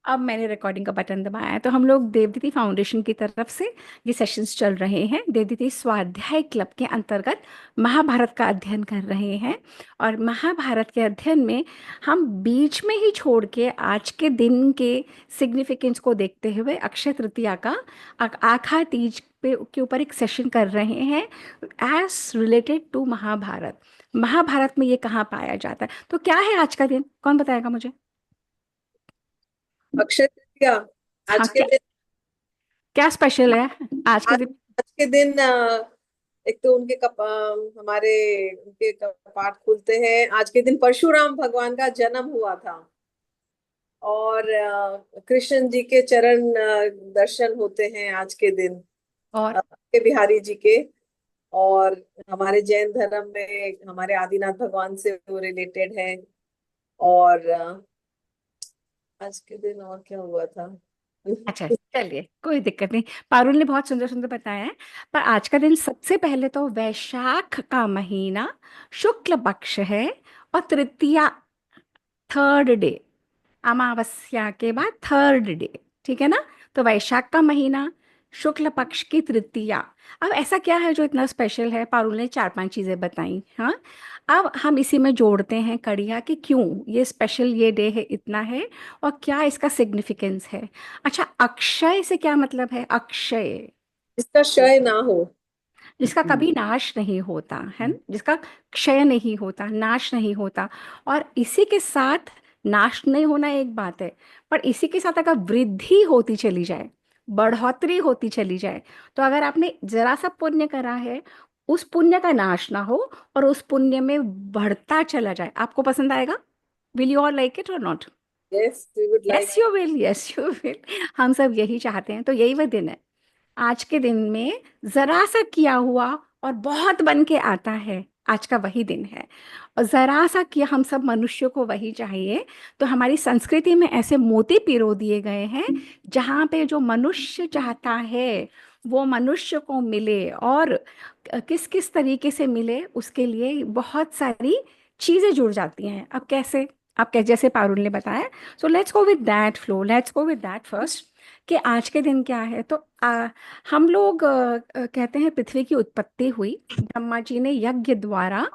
अब मैंने रिकॉर्डिंग का बटन दबाया है। तो हम लोग देवदीति फाउंडेशन की तरफ से ये सेशंस चल रहे हैं। देवदीति स्वाध्याय क्लब के अंतर्गत महाभारत का अध्ययन कर रहे हैं। और महाभारत के अध्ययन में हम बीच में ही छोड़ के आज के दिन के सिग्निफिकेंस को देखते हुए अक्षय तृतीया का आखा तीज पे के ऊपर एक सेशन कर रहे हैं, as related to Mahabharata. Mahabharata में ये कहाँ पाया जाता है? तो क्या है आज का दिन, कौन बताएगा मुझे? अक्षय तृतीया हाँ, आज के क्या दिन। क्या स्पेशल है आज के आज दिन? आज के दिन एक तो हमारे उनके कपाट खुलते हैं। आज के दिन परशुराम भगवान का जन्म हुआ था। और कृष्ण जी के चरण दर्शन होते हैं आज के दिन, और के बिहारी जी के। और हमारे जैन धर्म में हमारे आदिनाथ भगवान से वो रिलेटेड है। और आज के दिन और क्या हुआ था? अच्छा, चलिए कोई दिक्कत नहीं। पारुल ने बहुत सुंदर सुंदर बताया है। पर आज का दिन सबसे पहले तो वैशाख का महीना, शुक्ल पक्ष है, और तृतीया, थर्ड डे, अमावस्या के बाद थर्ड डे। ठीक है ना? तो वैशाख का महीना, शुक्ल पक्ष की तृतीया। अब ऐसा क्या है जो इतना स्पेशल है? पारुल ने चार पांच चीजें बताई। हाँ, अब हम इसी में जोड़ते हैं कड़िया कि क्यों ये स्पेशल, ये डे है, इतना है, और क्या इसका सिग्निफिकेंस है। अच्छा, अक्षय से क्या मतलब है? अक्षय, जिसका क्षय ना हो। जिसका कभी नाश नहीं होता है ना? जिसका क्षय नहीं होता, नाश नहीं होता। और इसी के साथ, नाश नहीं होना एक बात है, पर इसी के साथ अगर वृद्धि होती चली जाए, बढ़ोतरी होती चली जाए, तो अगर आपने जरा सा पुण्य करा है, उस पुण्य का नाश ना हो और उस पुण्य में बढ़ता चला जाए, आपको पसंद आएगा? Will you all like it और not? Yes, we would like. Yes you will, yes you will. हम सब यही चाहते हैं। तो यही वह दिन है। आज के दिन में जरा सा किया हुआ और बहुत बन के आता है, आज का वही दिन है। और जरा सा किया, हम सब मनुष्यों को वही चाहिए। तो हमारी संस्कृति में ऐसे मोती पिरो दिए गए हैं, जहाँ पे जो मनुष्य चाहता है वो मनुष्य को मिले, और किस किस तरीके से मिले उसके लिए बहुत सारी चीजें जुड़ जाती हैं। अब कैसे? अब जैसे पारुल ने बताया। So let's go with that flow, let's go with that first, कि आज के दिन क्या है। तो हम लोग कहते हैं पृथ्वी की उत्पत्ति हुई, ब्रह्मा जी ने यज्ञ द्वारा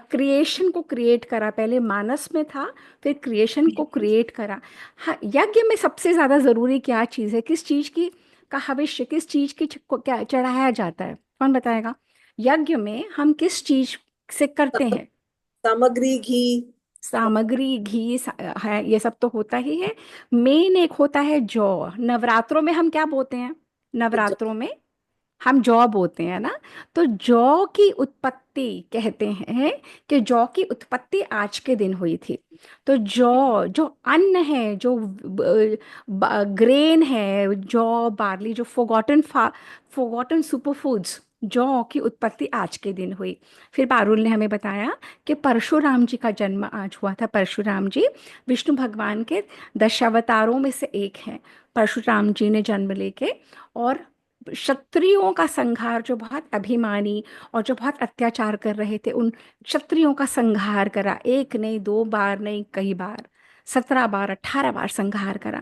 क्रिएशन को क्रिएट करा। पहले मानस में था, फिर क्रिएशन को क्रिएट करा। हाँ, यज्ञ में सबसे ज्यादा जरूरी क्या चीज है? किस चीज की का भविष्य, किस चीज की को क्या चढ़ाया जाता है? कौन बताएगा? यज्ञ में हम किस चीज से करते हैं? सामग्री घी। सामग्री घी है, ये सब तो होता ही है। मेन एक होता है जौ। नवरात्रों में हम क्या बोते हैं? नवरात्रों में हम जौ बोते हैं ना। तो जौ की उत्पत्ति, कहते हैं कि जौ की उत्पत्ति आज के दिन हुई थी। तो जौ जो अन्न है, जो ग्रेन है, जौ बार्ली, जो फोगॉटन सुपरफूड्स, जौ की उत्पत्ति आज के दिन हुई। फिर पारुल ने हमें बताया कि परशुराम जी का जन्म आज हुआ था। परशुराम जी विष्णु भगवान के दशावतारों में से एक हैं। परशुराम जी ने जन्म लेके और क्षत्रियों का संहार, जो बहुत अभिमानी और जो बहुत अत्याचार कर रहे थे, उन क्षत्रियों का संहार करा। एक नहीं, दो बार नहीं, कई बार, 17 बार, 18 बार संहार करा।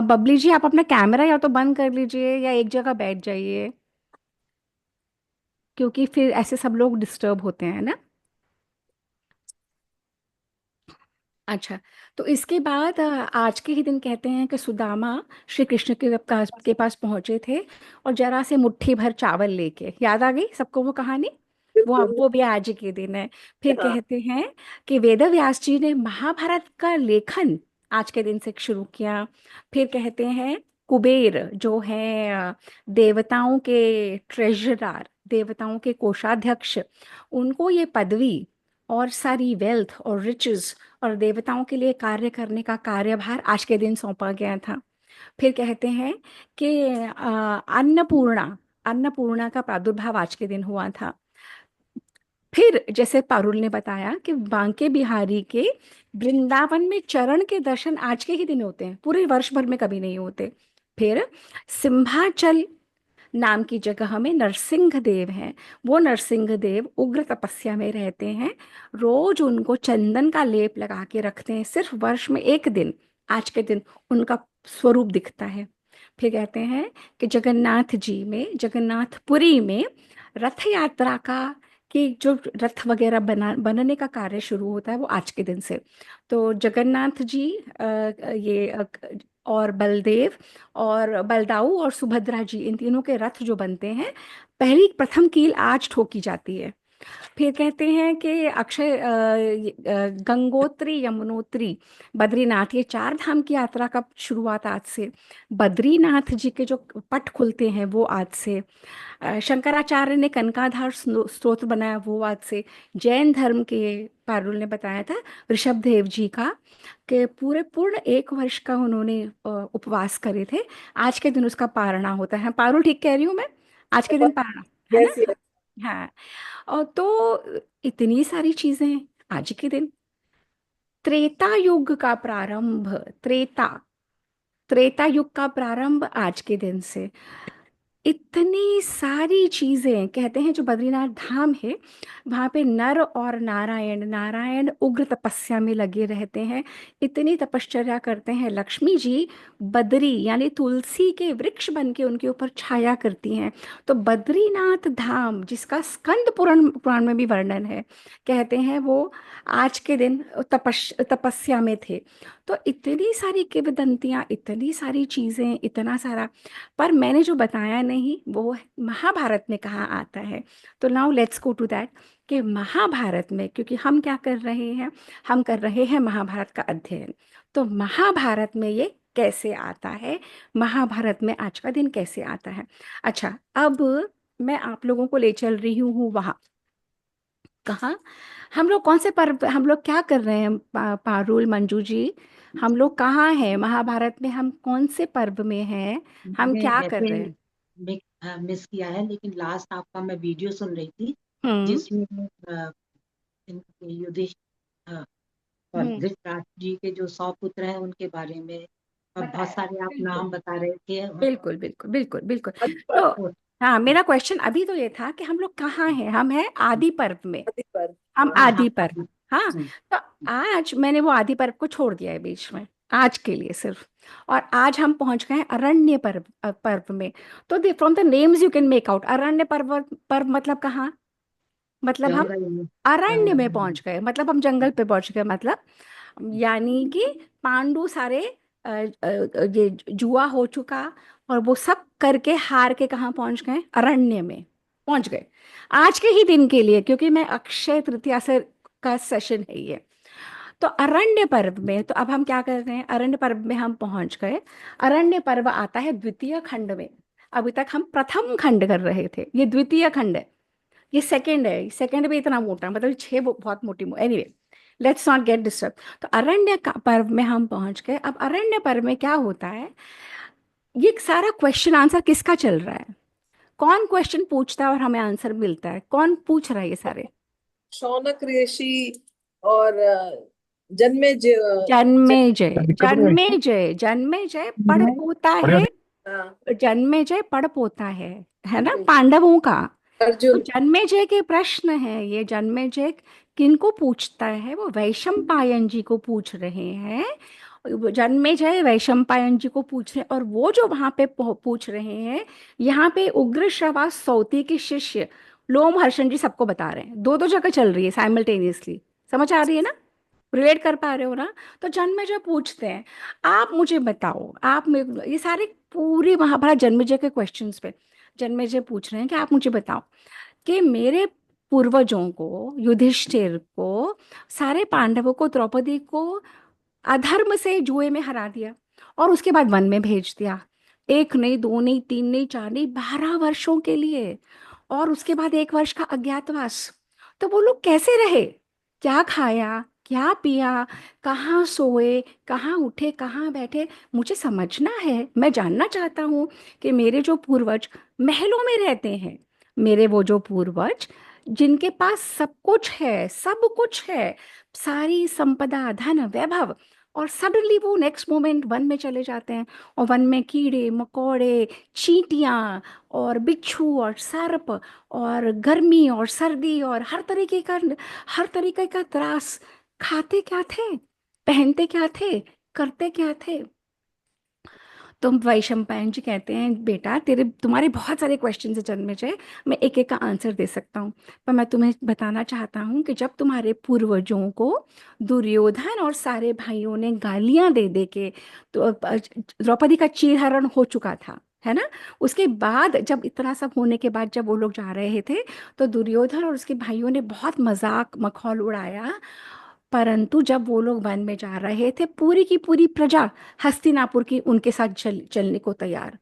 बबली जी, आप अपना कैमरा या तो बंद कर लीजिए या एक जगह बैठ जाइए, क्योंकि फिर ऐसे सब लोग डिस्टर्ब होते हैं ना। अच्छा, तो इसके बाद आज के ही दिन कहते हैं कि सुदामा श्री कृष्ण के पास पहुंचे थे, और जरा से मुट्ठी भर चावल लेके, याद आ गई सबको वो कहानी? बिल्कुल। वो भी आज के दिन है। फिर हाँ। कहते हैं कि वेद व्यास जी ने महाभारत का लेखन आज के दिन से शुरू किया। फिर कहते हैं कुबेर जो है देवताओं के ट्रेजरर, देवताओं के कोषाध्यक्ष, उनको ये पदवी और सारी वेल्थ और रिचेस और देवताओं के लिए कार्य करने का कार्यभार आज के दिन सौंपा गया था। फिर कहते हैं कि अन्नपूर्णा, अन्नपूर्णा का प्रादुर्भाव आज के दिन हुआ था। फिर जैसे पारुल ने बताया कि बांके बिहारी के वृंदावन में चरण के दर्शन आज के ही दिन होते हैं, पूरे वर्ष भर में कभी नहीं होते। फिर सिंहाचल नाम की जगह में नरसिंह देव हैं। वो नरसिंह देव उग्र तपस्या में रहते हैं। रोज उनको चंदन का लेप लगा के रखते हैं, सिर्फ वर्ष में एक दिन आज के दिन उनका स्वरूप दिखता है। फिर कहते हैं कि जगन्नाथ जी में, जगन्नाथपुरी में रथ यात्रा का, कि जो रथ वगैरह बनने का कार्य शुरू होता है वो आज के दिन से। तो जगन्नाथ जी, और बलदेव और बलदाऊ और सुभद्रा जी, इन तीनों के रथ जो बनते हैं, पहली प्रथम कील आज ठोकी जाती है। फिर कहते हैं कि गंगोत्री, यमुनोत्री, बद्रीनाथ, ये चार धाम की यात्रा का शुरुआत आज से। बद्रीनाथ जी के जो पट खुलते हैं वो आज से। शंकराचार्य ने कनकाधार स्तोत्र बनाया वो आज से। जैन धर्म के पारुल ने बताया था ऋषभ देव जी का, कि पूरे पूर्ण 1 वर्ष का उन्होंने उपवास करे थे। आज के दिन उसका पारणा होता है। पारुल ठीक कह रही हूँ मैं? आज के दिन पारणा है ना? Yes yes. हाँ। और तो इतनी सारी चीजें आज के दिन। त्रेता युग का प्रारंभ, त्रेता त्रेता युग का प्रारंभ आज के दिन से। इतनी सारी चीजें कहते हैं। जो बद्रीनाथ धाम है वहां पे नर और नारायण, नारायण उग्र तपस्या में लगे रहते हैं, इतनी तपश्चर्या करते हैं। लक्ष्मी जी बद्री यानी तुलसी के वृक्ष बन के उनके ऊपर छाया करती हैं। तो बद्रीनाथ धाम जिसका स्कंद पुराण पुराण में भी वर्णन है, कहते हैं वो आज के दिन तपस्या में थे। तो इतनी सारी किंवदंतियां, इतनी सारी चीजें, इतना सारा। पर मैंने जो बताया नहीं वो महाभारत में कहाँ आता है। तो now let's go to that, कि महाभारत में, क्योंकि हम क्या कर रहे हैं, हम कर रहे हैं महाभारत का अध्ययन। तो महाभारत में ये कैसे आता है, महाभारत में आज का दिन कैसे आता है। अच्छा, अब मैं आप लोगों को ले चल रही हूँ वहाँ। कहाँ? हम लोग कौन से पर्व, हम लोग क्या कर रहे हैं, पारुल, मंजू जी? हम लोग कहाँ हैं महाभारत में? हम कौन से पर्व में हैं? हम मैंने क्या कर रहे हैं? वैसे मिस किया है, लेकिन लास्ट आपका मैं वीडियो सुन रही थी हम्म। जिसमें युधिष्ठिर और हम्म। धृतराष्ट्र जी के जो 100 पुत्र हैं उनके बारे में और बहुत बताया। सारे आप बिल्कुल नाम बता रहे थे। बिल्कुल बिल्कुल बिल्कुल बिल्कुल। पर तो हाँ, मेरा क्वेश्चन अभी तो ये था कि हम लोग कहाँ हैं। हम हैं आदि पर्व में। शादी पर। हम हाँ। हाँ हाँ आदि पर्व। हाँ। हम्म, तो आज मैंने वो आदि पर्व को छोड़ दिया है बीच में, आज के लिए सिर्फ। और आज हम पहुंच गए हैं अरण्य पर्व, पर्व में। तो from the names you can make out Aranya Parva. पर्व मतलब कहाँ? मतलब हम जंगल में अरण्य में जंगल पहुंच गए, मतलब हम जंगल पे पहुंच गए, मतलब यानी कि पांडु सारे ये जुआ हो चुका और वो सब करके हार के कहाँ पहुंच गए? अरण्य में पहुंच गए। आज के ही दिन के लिए, क्योंकि मैं अक्षय तृतीया से का सेशन है ये। तो अरण्य पर्व में, तो अब हम क्या कर रहे हैं, अरण्य पर्व में हम पहुंच गए। अरण्य पर्व आता है द्वितीय खंड में। अभी तक हम प्रथम खंड कर रहे थे, ये द्वितीय खंड है। ये सेकंड है, सेकंड भी इतना मोटा, मतलब छह बहुत मोटी। Anyway, let's not get disturb. तो अरण्य का पर्व में हम पहुंच गए। अब अरण्य पर्व में क्या होता है, ये सारा क्वेश्चन आंसर किसका चल रहा है? कौन क्वेश्चन पूछता है और हमें आंसर मिलता है? कौन पूछ रहा है ये सारे? शौनक ऋषि और जन्मे जन्मे जय, जन्मे जय, जन्मे जय पड़ पोता है। हाँ। जन्मे जय पड़ पोता है ना, पांडवों का। तो अर्जुन। जन्मेजय के प्रश्न है ये। जन्मेजय किनको पूछता है? वो वैशंपायन जी को पूछ रहे हैं। वो जन्मेजय वैशंपायन जी को पूछ रहे हैं, और वो जो वहां पे पूछ रहे हैं, यहाँ पे उग्र श्रवा सौती के शिष्य लोमहर्षण जी सबको बता रहे हैं। दो दो जगह चल रही है साइमल्टेनियसली। समझ आ रही है ना? रिलेट कर पा रहे हो ना? तो जन्मेजय पूछते हैं, आप मुझे बताओ, ये सारे पूरी महाभारत जन्मेजय के क्वेश्चंस पे जन्मेजय पूछ रहे हैं कि आप मुझे बताओ कि मेरे पूर्वजों को, युधिष्ठिर को, सारे पांडवों को, द्रौपदी को अधर्म से जुए में हरा दिया और उसके बाद वन में भेज दिया। एक नहीं, दो नहीं, तीन नहीं, चार नहीं, 12 वर्षों के लिए। और उसके बाद 1 वर्ष का अज्ञातवास। तो वो लोग कैसे रहे? क्या खाया, क्या पिया, कहाँ सोए, कहाँ उठे, कहाँ बैठे? मुझे समझना है, मैं जानना चाहता हूँ कि मेरे जो पूर्वज महलों में रहते हैं, मेरे वो जो पूर्वज जिनके पास सब कुछ है, सब कुछ है, सारी संपदा, धन, वैभव, और सडनली वो नेक्स्ट मोमेंट वन में चले जाते हैं। और वन में कीड़े मकोड़े, चींटियां और बिच्छू और सर्प और गर्मी और सर्दी और हर तरीके का त्रास। खाते क्या थे, पहनते क्या थे, करते क्या थे? तो वैशंपायन जी कहते हैं, बेटा तुम्हारे बहुत सारे क्वेश्चन है जन्मेजय, मैं एक एक का आंसर दे सकता हूँ, पर मैं तुम्हें बताना चाहता हूँ कि जब तुम्हारे पूर्वजों को दुर्योधन और सारे भाइयों ने गालियां दे दे के, तो द्रौपदी का चीरहरण हो चुका था, है ना? उसके बाद जब इतना सब होने के बाद जब वो लोग जा रहे थे, तो दुर्योधन और उसके भाइयों ने बहुत मजाक मखौल उड़ाया। परंतु जब वो लोग वन में जा रहे थे, पूरी की पूरी प्रजा हस्तिनापुर की उनके साथ चलने को तैयार।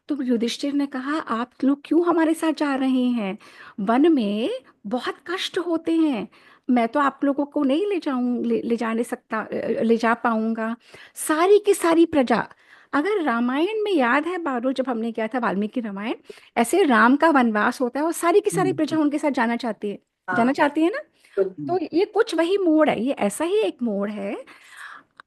तो युधिष्ठिर ने कहा, आप लोग क्यों हमारे साथ जा रहे हैं? वन में बहुत कष्ट होते हैं, मैं तो आप लोगों को नहीं ले जाने सकता, ले जा पाऊंगा। सारी की सारी प्रजा, अगर रामायण में याद है बारो, जब हमने किया था वाल्मीकि रामायण, ऐसे राम का वनवास होता है और सारी की सारी प्रजा उनके साथ जाना हाँ, चाहती है ना। तो ये कुछ वही मोड़ है, ये ऐसा ही एक मोड़ है।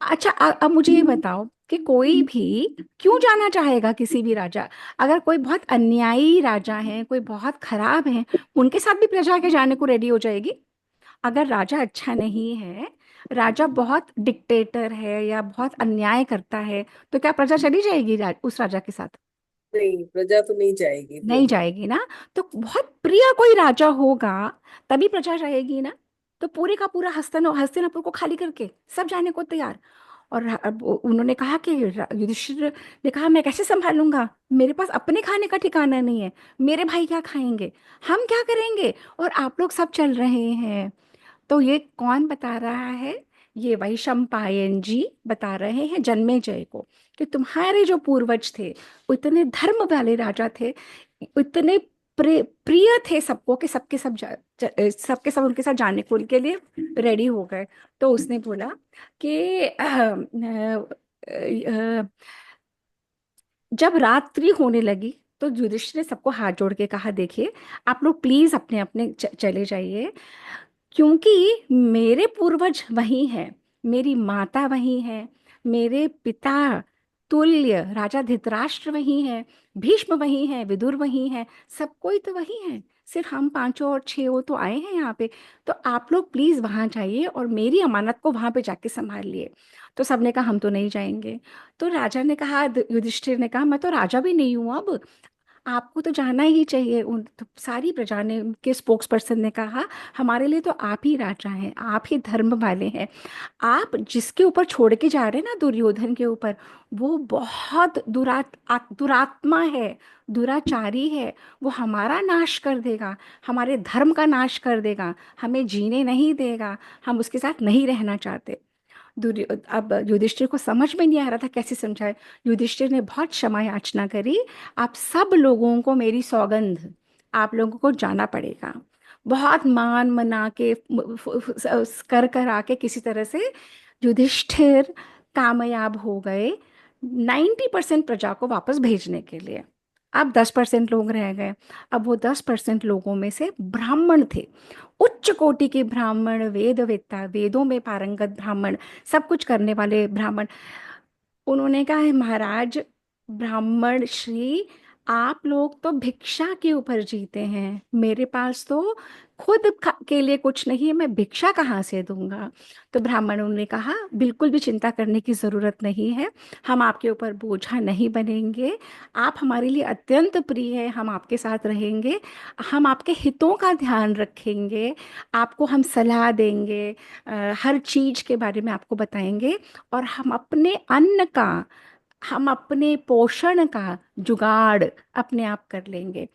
अच्छा, अब मुझे ये बताओ कि कोई भी क्यों जाना चाहेगा, किसी भी राजा, अगर कोई बहुत अन्यायी राजा है, कोई बहुत खराब है, उनके साथ भी प्रजा के जाने को रेडी हो जाएगी? अगर राजा अच्छा नहीं है, राजा बहुत डिक्टेटर है या बहुत अन्याय करता है, तो क्या प्रजा चली जाएगी उस राजा के साथ? नहीं, प्रजा तो नहीं जाएगी नहीं फिर। जाएगी ना। तो बहुत प्रिय कोई राजा होगा, तभी प्रजा जाएगी ना। तो पूरे का पूरा हस्तिनापुर को खाली करके सब जाने को तैयार। और अब उन्होंने कहा कि युधिष्ठिर ने कहा, मैं कैसे संभालूंगा, मेरे पास अपने खाने का ठिकाना नहीं है, मेरे भाई क्या खाएंगे, हम क्या करेंगे, और आप लोग सब चल रहे हैं। तो ये कौन बता रहा है? ये वैशंपायन जी बता रहे हैं जन्मेजय को कि तुम्हारे जो पूर्वज थे, वो इतने धर्म वाले राजा थे, इतने प्रिय थे सबको, कि सबके सब उनके साथ जाने को उनके लिए रेडी हो गए। तो उसने बोला कि जब रात्रि होने लगी, तो युधिष्ठिर ने सबको हाथ जोड़ के कहा, देखिए आप लोग प्लीज अपने अपने चले जाइए, क्योंकि मेरे पूर्वज वही हैं, मेरी माता वही है, मेरे पिता तुल्य राजा धृतराष्ट्र वही है, भीष्म वही है, विदुर वही है, सब कोई तो वही है, सिर्फ हम पांचों और छह तो आए हैं यहाँ पे। तो आप लोग प्लीज वहां जाइए और मेरी अमानत को वहां पे जाके संभाल लिए। तो सबने कहा, हम तो नहीं जाएंगे। तो राजा ने कहा, युधिष्ठिर ने कहा, मैं तो राजा भी नहीं हूं अब, आपको तो जाना ही चाहिए। उन तो सारी प्रजा ने, उनके स्पोक्स पर्सन ने कहा, हमारे लिए तो आप ही राजा हैं, आप ही धर्म वाले हैं। आप जिसके ऊपर छोड़ के जा रहे हैं ना, दुर्योधन के ऊपर, वो बहुत दुरात्मा है, दुराचारी है। वो हमारा नाश कर देगा, हमारे धर्म का नाश कर देगा, हमें जीने नहीं देगा, हम उसके साथ नहीं रहना चाहते। अब युधिष्ठिर को समझ में नहीं आ रहा था कैसे समझाए। युधिष्ठिर ने बहुत क्षमा याचना करी, आप सब लोगों को मेरी सौगंध, आप लोगों को जाना पड़ेगा। बहुत मान मना के कर कर आके किसी तरह से युधिष्ठिर कामयाब हो गए 90% प्रजा को वापस भेजने के लिए। अब 10% लोग रह गए। अब वो 10% लोगों में से ब्राह्मण थे, उच्च कोटि के ब्राह्मण, वेदवेत्ता, वेदों में पारंगत ब्राह्मण, सब कुछ करने वाले ब्राह्मण। उन्होंने कहा, है महाराज, ब्राह्मण श्री, आप लोग तो भिक्षा के ऊपर जीते हैं, मेरे पास तो खुद के लिए कुछ नहीं है, मैं भिक्षा कहाँ से दूंगा? तो ब्राह्मणों ने कहा, बिल्कुल भी चिंता करने की जरूरत नहीं है, हम आपके ऊपर बोझा नहीं बनेंगे, आप हमारे लिए अत्यंत प्रिय है, हम आपके साथ रहेंगे, हम आपके हितों का ध्यान रखेंगे, आपको हम सलाह देंगे, हर चीज के बारे में आपको बताएंगे, और हम अपने पोषण का जुगाड़ अपने आप कर लेंगे।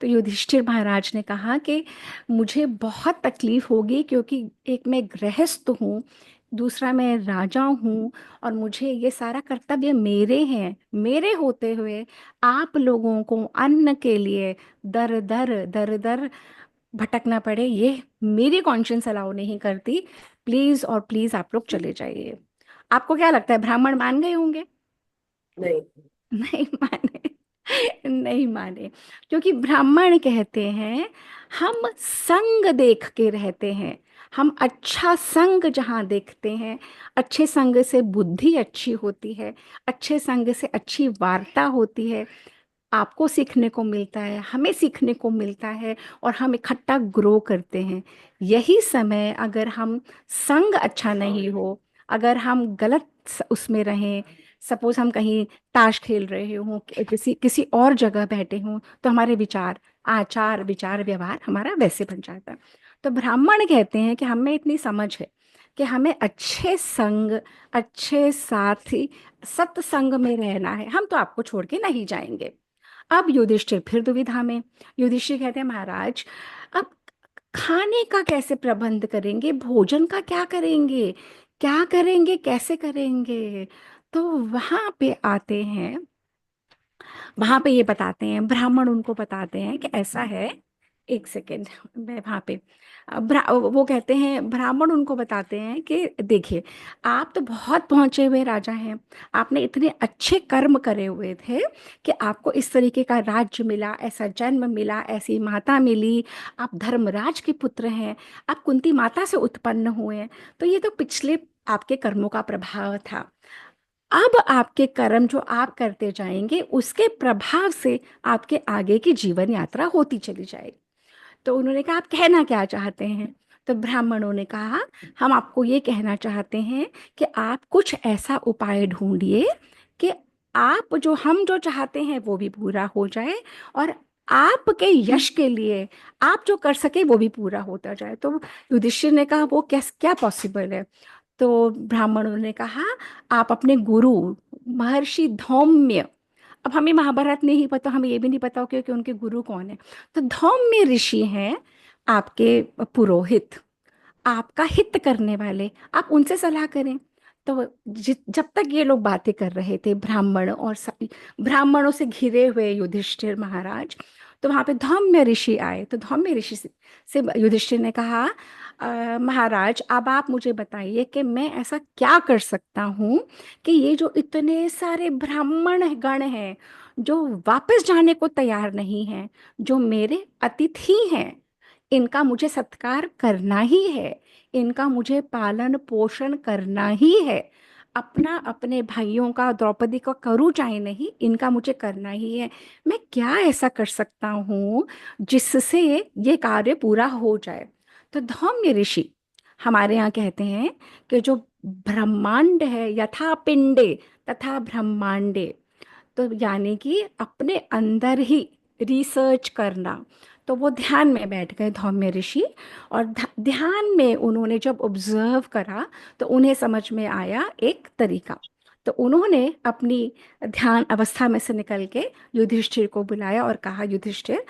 तो युधिष्ठिर महाराज ने कहा कि मुझे बहुत तकलीफ होगी, क्योंकि एक मैं गृहस्थ हूँ, दूसरा मैं राजा हूँ, और मुझे ये सारा कर्तव्य मेरे हैं, मेरे होते हुए आप लोगों को अन्न के लिए दर दर भटकना पड़े, ये मेरी कॉन्शियंस अलाउ नहीं करती। प्लीज और प्लीज आप लोग चले जाइए। आपको क्या लगता है, ब्राह्मण मान गए होंगे? नहीं। नहीं माने। नहीं माने, क्योंकि ब्राह्मण कहते हैं, हम संग देख के रहते हैं, हम अच्छा संग जहाँ देखते हैं, अच्छे संग से बुद्धि अच्छी होती है, अच्छे संग से अच्छी वार्ता होती है, आपको सीखने को मिलता है, हमें सीखने को मिलता है, और हम इकट्ठा ग्रो करते हैं। यही समय अगर हम संग अच्छा नहीं हो, अगर हम गलत उसमें रहें, सपोज हम कहीं ताश खेल रहे हों, किसी किसी और जगह बैठे हों, तो हमारे विचार, आचार विचार व्यवहार हमारा वैसे बन जाता है। तो ब्राह्मण कहते हैं कि हमें इतनी समझ है कि हमें अच्छे संग, अच्छे साथी, सत्संग में रहना है, हम तो आपको छोड़ के नहीं जाएंगे। अब युधिष्ठिर फिर दुविधा में। युधिष्ठिर कहते हैं महाराज, अब खाने का कैसे प्रबंध करेंगे, भोजन का क्या करेंगे, क्या करेंगे, कैसे करेंगे। तो वहां पे आते हैं, वहां पे ये बताते हैं, ब्राह्मण उनको बताते हैं कि ऐसा है, एक सेकेंड, मैं वहां पे वो कहते हैं, ब्राह्मण उनको बताते हैं कि देखिए, आप तो बहुत पहुंचे हुए राजा हैं, आपने इतने अच्छे कर्म करे हुए थे कि आपको इस तरीके का राज्य मिला, ऐसा जन्म मिला, ऐसी माता मिली, आप धर्मराज के पुत्र हैं, आप कुंती माता से उत्पन्न हुए हैं। तो ये तो पिछले आपके कर्मों का प्रभाव था। अब आपके कर्म जो आप करते जाएंगे उसके प्रभाव से आपके आगे की जीवन यात्रा होती चली जाएगी। तो उन्होंने कहा, आप कहना क्या चाहते हैं। तो ब्राह्मणों ने कहा, हम आपको ये कहना चाहते हैं कि आप कुछ ऐसा उपाय ढूंढिए कि आप जो, हम जो चाहते हैं वो भी पूरा हो जाए, और आपके यश के लिए आप जो कर सके वो भी पूरा होता जाए। तो युधिष्ठिर ने कहा, वो क्या क्या पॉसिबल है। तो ब्राह्मणों ने कहा, आप अपने गुरु महर्षि धौम्य, अब हमें महाभारत नहीं पता, हमें ये भी नहीं पता क्योंकि उनके गुरु कौन है, तो धौम्य ऋषि हैं आपके पुरोहित, आपका हित करने वाले, आप उनसे सलाह करें। तो जब तक ये लोग बातें कर रहे थे, ब्राह्मण और ब्राह्मणों से घिरे हुए युधिष्ठिर महाराज, तो वहां पे धौम्य ऋषि आए। तो धौम्य ऋषि से युधिष्ठिर ने कहा, महाराज अब आप मुझे बताइए कि मैं ऐसा क्या कर सकता हूँ कि ये जो इतने सारे ब्राह्मण गण हैं जो वापस जाने को तैयार नहीं हैं, जो मेरे अतिथि हैं, इनका मुझे सत्कार करना ही है, इनका मुझे पालन पोषण करना ही है, अपना अपने भाइयों का, द्रौपदी का करूँ चाहे नहीं, इनका मुझे करना ही है। मैं क्या ऐसा कर सकता हूँ जिससे ये कार्य पूरा हो जाए। तो धौम्य ऋषि हमारे यहाँ कहते हैं कि जो ब्रह्मांड है, यथा पिंडे तथा ब्रह्मांडे, तो यानी कि अपने अंदर ही रिसर्च करना। तो वो ध्यान में बैठ गए धौम्य ऋषि, और ध्यान में उन्होंने जब ऑब्जर्व करा तो उन्हें समझ में आया एक तरीका। तो उन्होंने अपनी ध्यान अवस्था में से निकल के युधिष्ठिर को बुलाया और कहा, युधिष्ठिर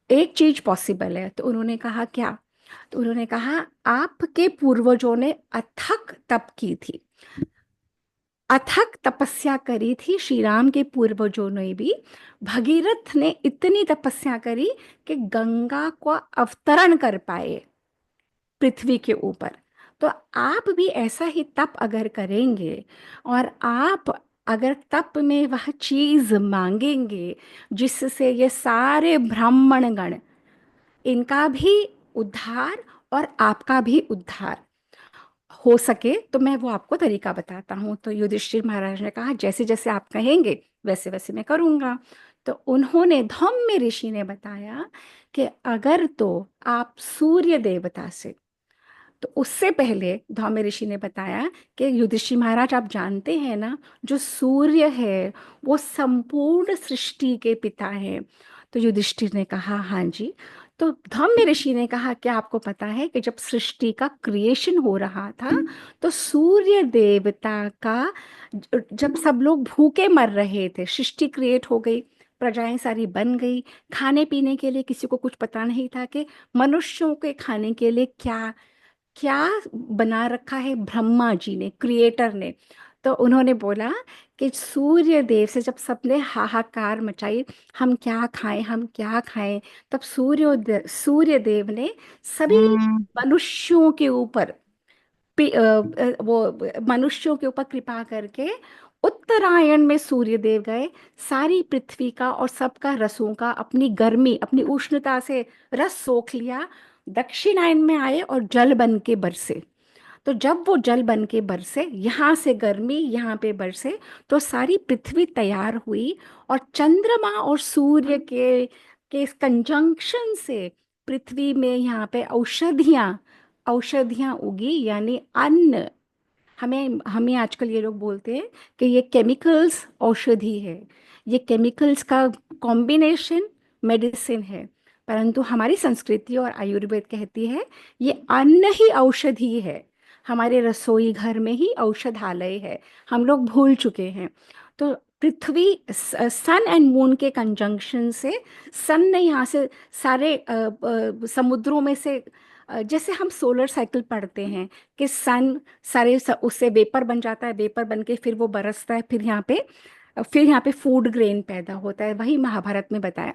एक चीज पॉसिबल है। तो उन्होंने कहा, क्या। तो उन्होंने कहा, आपके पूर्वजों ने अथक तप की थी, अथक तपस्या करी थी, श्री राम के पूर्वजों ने भी। भगीरथ ने इतनी तपस्या करी कि गंगा को अवतरण कर पाए पृथ्वी के ऊपर। तो आप भी ऐसा ही तप अगर करेंगे, और आप अगर तप में वह चीज मांगेंगे जिससे ये सारे ब्राह्मण गण, इनका भी उद्धार और आपका भी उद्धार हो सके, तो मैं वो आपको तरीका बताता हूँ। तो युधिष्ठिर महाराज ने कहा, जैसे जैसे आप कहेंगे वैसे वैसे मैं करूँगा। तो उन्होंने, धौम्य ऋषि ने बताया कि अगर तो आप सूर्य देवता से, तो उससे पहले धौम्य ऋषि ने बताया कि युधिष्ठिर महाराज, आप जानते हैं ना, जो सूर्य है वो संपूर्ण सृष्टि के पिता है। तो युधिष्ठिर ने कहा, हाँ जी। तो धौम्य ऋषि ने कहा, क्या आपको पता है कि जब सृष्टि का क्रिएशन हो रहा था तो सूर्य देवता का, जब सब लोग भूखे मर रहे थे, सृष्टि क्रिएट हो गई, प्रजाएं सारी बन गई, खाने पीने के लिए किसी को कुछ पता नहीं था कि मनुष्यों के खाने के लिए क्या क्या बना रखा है ब्रह्मा जी ने, क्रिएटर ने। तो उन्होंने बोला कि सूर्य देव से जब सबने हाहाकार मचाई, हम क्या खाएं, हम क्या खाएं, तब सूर्य देव ने सभी मनुष्यों के ऊपर, वो मनुष्यों के ऊपर कृपा करके उत्तरायण में सूर्य देव गए, सारी पृथ्वी का और सबका रसों का अपनी गर्मी, अपनी उष्णता से रस सोख लिया, दक्षिणायन में आए और जल बन के बरसे। तो जब वो जल बन के बरसे, यहाँ से गर्मी यहाँ पे बरसे, तो सारी पृथ्वी तैयार हुई, और चंद्रमा और सूर्य के इस कंजंक्शन से पृथ्वी में यहाँ पे औषधियाँ औषधियाँ उगी, यानी अन्न, हमें हमें आजकल ये लोग बोलते हैं कि ये केमिकल्स औषधि है, ये केमिकल्स का कॉम्बिनेशन मेडिसिन है। परंतु हमारी संस्कृति और आयुर्वेद कहती है ये अन्न ही औषधि है, हमारे रसोई घर में ही औषधालय है। हम लोग भूल चुके हैं। तो पृथ्वी, सन एंड मून के कंजंक्शन से, सन ने यहाँ से सारे समुद्रों में से, जैसे हम सोलर साइकिल पढ़ते हैं कि सन उससे वेपर बन जाता है, वेपर बन के फिर वो बरसता है, फिर यहाँ पे फूड ग्रेन पैदा होता है। वही महाभारत में बताया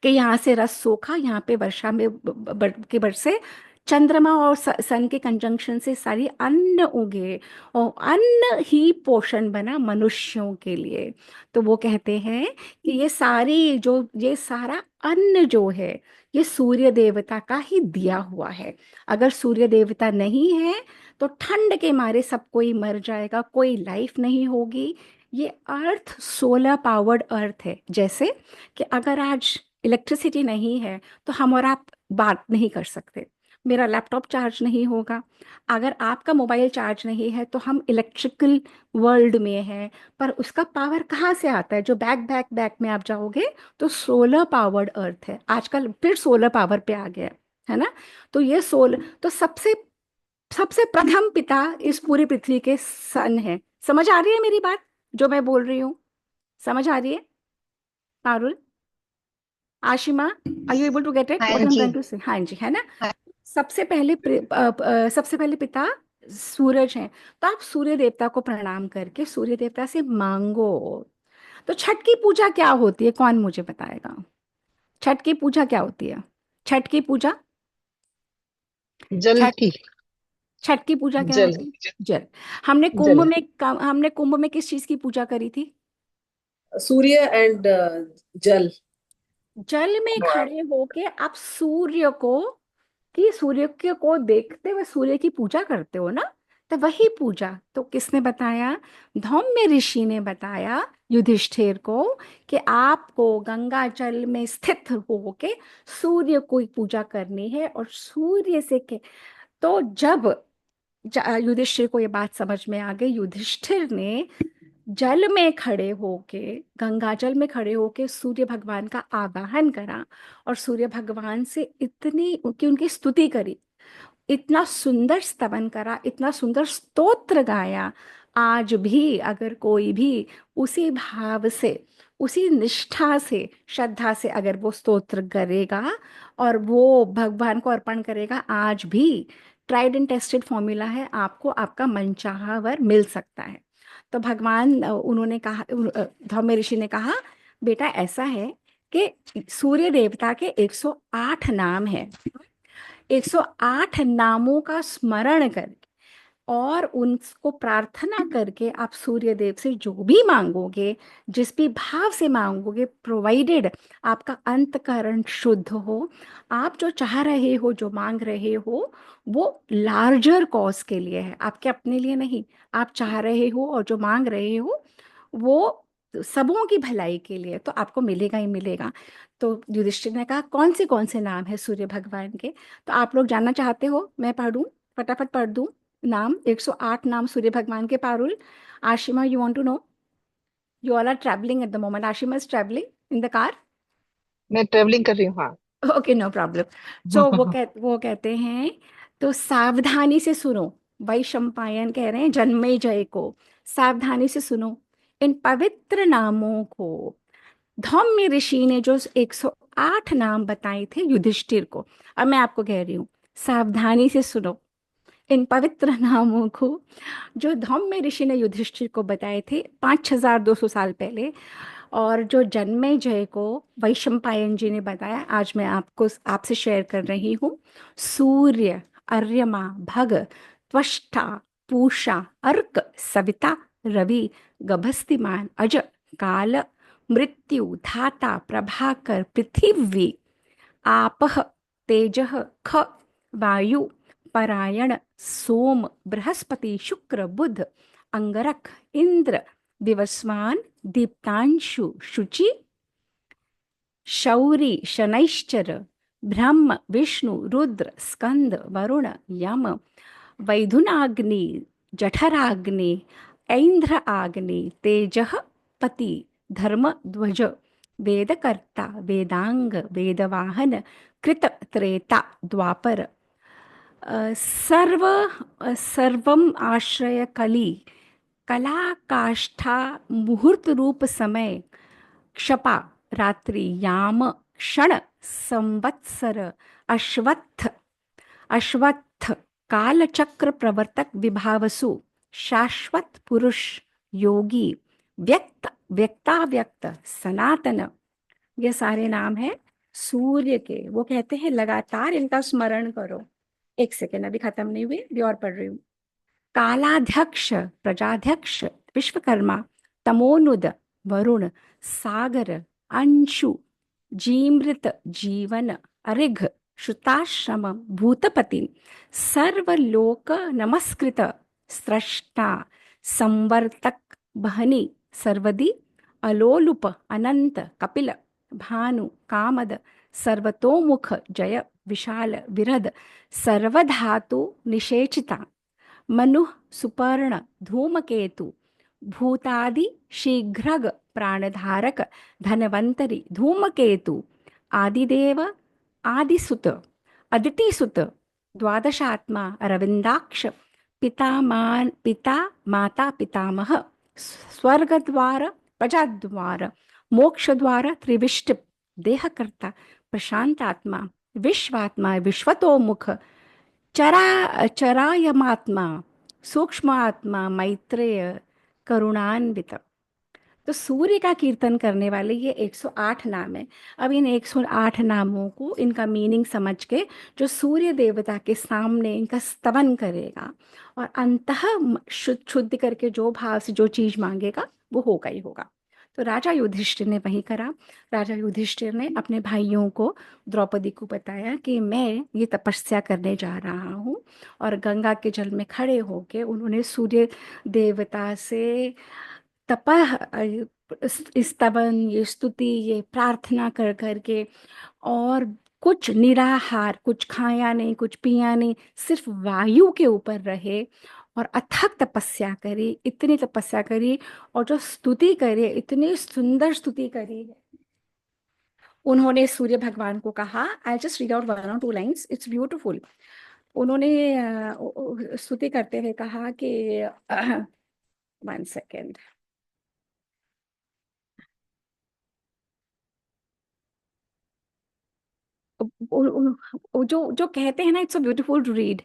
कि यहाँ से रस सोखा, यहाँ पे वर्षा में के बरसे चंद्रमा और सन के कंजंक्शन से सारी अन्न उगे, और अन्न ही पोषण बना मनुष्यों के लिए। तो वो कहते हैं कि ये सारा अन्न जो है, ये सूर्य देवता का ही दिया हुआ है। अगर सूर्य देवता नहीं है तो ठंड के मारे सब कोई मर जाएगा, कोई लाइफ नहीं होगी। ये अर्थ सोलर पावर्ड अर्थ है। जैसे कि अगर आज इलेक्ट्रिसिटी नहीं है तो हम और आप बात नहीं कर सकते, मेरा लैपटॉप चार्ज नहीं होगा, अगर आपका मोबाइल चार्ज नहीं है तो हम इलेक्ट्रिकल वर्ल्ड में हैं। पर उसका पावर कहाँ से आता है? जो बैक में आप जाओगे तो सोलर पावर्ड अर्थ है। आजकल फिर सोलर पावर पे आ गया है ना। तो ये सोलर, तो सबसे सबसे प्रथम पिता इस पूरी पृथ्वी के सन है। समझ आ रही है मेरी बात जो मैं बोल रही हूँ? समझ आ रही है Parul, Ashima? Are you able to get it हाँ व्हाट आई एम जी। Trying to say? हाँ जी, है ना। हाँ। सबसे पहले पिता सूरज हैं। तो आप सूर्य देवता को प्रणाम करके सूर्य देवता से मांगो। तो छठ की पूजा क्या होती है, कौन मुझे बताएगा? छठ की पूजा क्या होती है? छठ की पूजा, जल छठ की। छठ की पूजा क्या जल। होती है? जल। हमने कुंभ जल। में हमने कुंभ में किस चीज की पूजा करी थी? सूर्य एंड जल। जल में खड़े होके आप सूर्य को देखते हुए सूर्य की पूजा करते हो ना। तो वही पूजा तो किसने बताया? धौम्य ऋषि ने बताया युधिष्ठिर को कि आपको गंगा जल में स्थित होके सूर्य को पूजा करनी है। और सूर्य से के तो जब युधिष्ठिर को ये बात समझ में आ गई, युधिष्ठिर ने जल में खड़े होके, गंगा जल में खड़े होके सूर्य भगवान का आवाहन करा और सूर्य भगवान से इतनी उनकी स्तुति करी, इतना सुंदर स्तवन करा, इतना सुंदर स्तोत्र गाया। आज भी अगर कोई भी उसी भाव से, उसी निष्ठा से, श्रद्धा से अगर वो स्तोत्र करेगा और वो भगवान को अर्पण करेगा, आज भी ट्राइड एंड टेस्टेड फॉर्मूला है, आपको आपका मनचाहा वर मिल सकता है। तो उन्होंने कहा, धौम्य ऋषि ने कहा, बेटा ऐसा है कि सूर्य देवता के 108 नाम हैं। 108 नामों का स्मरण करके और उनको प्रार्थना करके आप सूर्य देव से जो भी मांगोगे, जिस भी भाव से मांगोगे, प्रोवाइडेड आपका अंतकरण शुद्ध हो, आप जो चाह रहे हो, जो मांग रहे हो, वो लार्जर कॉज के लिए है, आपके अपने लिए नहीं। आप चाह रहे हो और जो मांग रहे हो वो सबों की भलाई के लिए, तो आपको मिलेगा ही मिलेगा। तो युधिष्ठिर ने कहा कौन से नाम है सूर्य भगवान के? तो आप लोग जानना चाहते हो, मैं पढ़ूं, फटाफट पढ़ दूं नाम। 108 नाम सूर्य भगवान के, Parul, Ashima, you want to know? You all are travelling at the moment, Ashima is travelling in the car. मैं ट्रेवलिंग कर रही हूँ, हाँ। Okay, no problem. सो वो कहते हैं, तो सावधानी से सुनो, वैशंपायन कह रहे हैं जन्मेजय को, सावधानी से सुनो इन पवित्र नामों को। धौम्य ऋषि ने जो 108 नाम बताए थे युधिष्ठिर को, अब मैं आपको कह रही हूँ, सावधानी से सुनो इन पवित्र नामों को जो धौम्य ऋषि ने युधिष्ठिर को बताए थे 5200 साल पहले, और जो जन्मेजय को वैशंपायन जी ने बताया, आज मैं आपसे शेयर कर रही हूँ। सूर्य, अर्यमा, भग, त्वष्टा, पूषा, अर्क, सविता, रवि, गभस्तिमान, अज, काल, मृत्यु, धाता, प्रभाकर, पृथिवी, आपः, तेजः, ख, वायु, परायण, सोम, बृहस्पति, शुक्र, बुध, अंगरख, इंद्र, दिवस्वान, दीप्तांशु, शुचि, शौरी, शनैश्चर, ब्रह्म, विष्णु, रुद्र, स्कंद, वरुण, यम, वैधुनाग्नि, जठराग्नि ऐन्द्र आग्नि तेजः पति धर्म ध्वज वेदकर्ता वेदांग वेदवाहन कृत त्रेता द्वापर सर्व सर्वम आश्रय कली कला काष्ठा मुहूर्त रूप समय क्षपा रात्रि याम क्षण संवत्सर अश्वत्थ अश्वत्थ कालचक्र प्रवर्तक विभावसु शाश्वत पुरुष योगी व्यक्त व्यक्ताव्यक्त सनातन, ये सारे नाम हैं सूर्य के। वो कहते हैं लगातार इनका स्मरण करो। एक सेकेंड, अभी खत्म नहीं हुई, भी और पढ़ रही हूँ। कालाध्यक्ष प्रजाध्यक्ष विश्वकर्मा तमोनुद वरुण सागर अंशु जीमृत जीवन अरिघ श्रुताश्रम भूतपति सर्वलोक नमस्कृत स्रष्टा संवर्तक बहनी सर्वदी अलोलुप अनंत कपिल भानु कामद सर्वतोमुख जय विशाल विरद सर्वधातु निषेचिता मनु सुपर्ण धूमकेतु भूतादि शीघ्रग प्राणधारक धनवंतरि धूमकेतु आदिदेव आदिसुत अदितिसुत द्वादशात्मा अरविंदाक्ष पिता माता पितामह स्वर्गद्वार प्रजाद्वार मोक्षद्वार त्रिविष्ट देहकर्ता प्रशांतात्मा विश्वात्मा विश्वतोमुख चरायमात्मा सूक्ष्मात्मा मैत्रेय करुणान्वित। तो सूर्य का कीर्तन करने वाले ये 108 नाम है। अब इन 108 नामों को, इनका मीनिंग समझ के जो सूर्य देवता के सामने इनका स्तवन करेगा और अंतः शुद्ध करके जो भाव से जो चीज मांगेगा वो होगा ही होगा। तो राजा युधिष्ठिर ने वही करा। राजा युधिष्ठिर ने अपने भाइयों को, द्रौपदी को बताया कि मैं ये तपस्या करने जा रहा हूँ, और गंगा के जल में खड़े होके उन्होंने सूर्य देवता से तपह स्तवन, ये स्तुति, ये प्रार्थना कर करके, और कुछ निराहार, कुछ खाया नहीं, कुछ पिया नहीं, सिर्फ वायु के ऊपर रहे और अथक तपस्या करी, इतनी तपस्या करी, और जो स्तुति करे, इतनी सुंदर स्तुति करी। उन्होंने सूर्य भगवान को कहा, I just read out 1 or 2 lines, it's beautiful. उन्होंने स्तुति करते हुए कहा कि 1 सेकेंड, जो जो कहते हैं ना, it's so beautiful to read.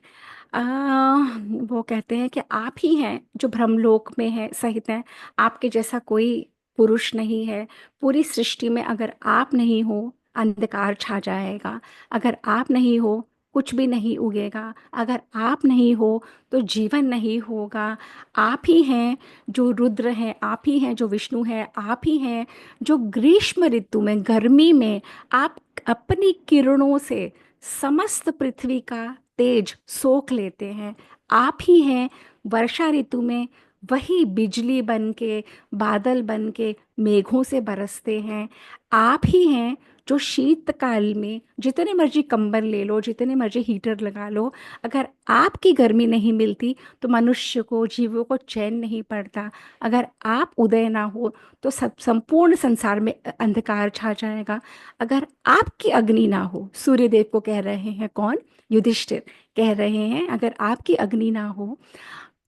वो कहते हैं कि आप ही हैं जो ब्रह्मलोक में है सहित हैं, आपके जैसा कोई पुरुष नहीं है। पूरी सृष्टि में अगर आप नहीं हो अंधकार छा जाएगा, अगर आप नहीं हो कुछ भी नहीं उगेगा, अगर आप नहीं हो तो जीवन नहीं होगा। आप ही हैं जो रुद्र हैं, आप ही हैं जो विष्णु हैं, आप ही हैं जो ग्रीष्म ऋतु में, गर्मी में आप अपनी किरणों से समस्त पृथ्वी का तेज सोख लेते हैं। आप ही हैं वर्षा ऋतु में वही बिजली बन के, बादल बन के मेघों से बरसते हैं। आप ही हैं जो शीतकाल में जितने मर्जी कंबल ले लो, जितने मर्जी हीटर लगा लो, अगर आपकी गर्मी नहीं मिलती तो मनुष्य को, जीवों को चैन नहीं पड़ता। अगर आप उदय ना हो तो सब संपूर्ण संसार में अंधकार छा जाएगा। अगर आपकी अग्नि ना हो, सूर्यदेव को कह रहे हैं कौन? युधिष्ठिर कह रहे हैं, अगर आपकी अग्नि ना हो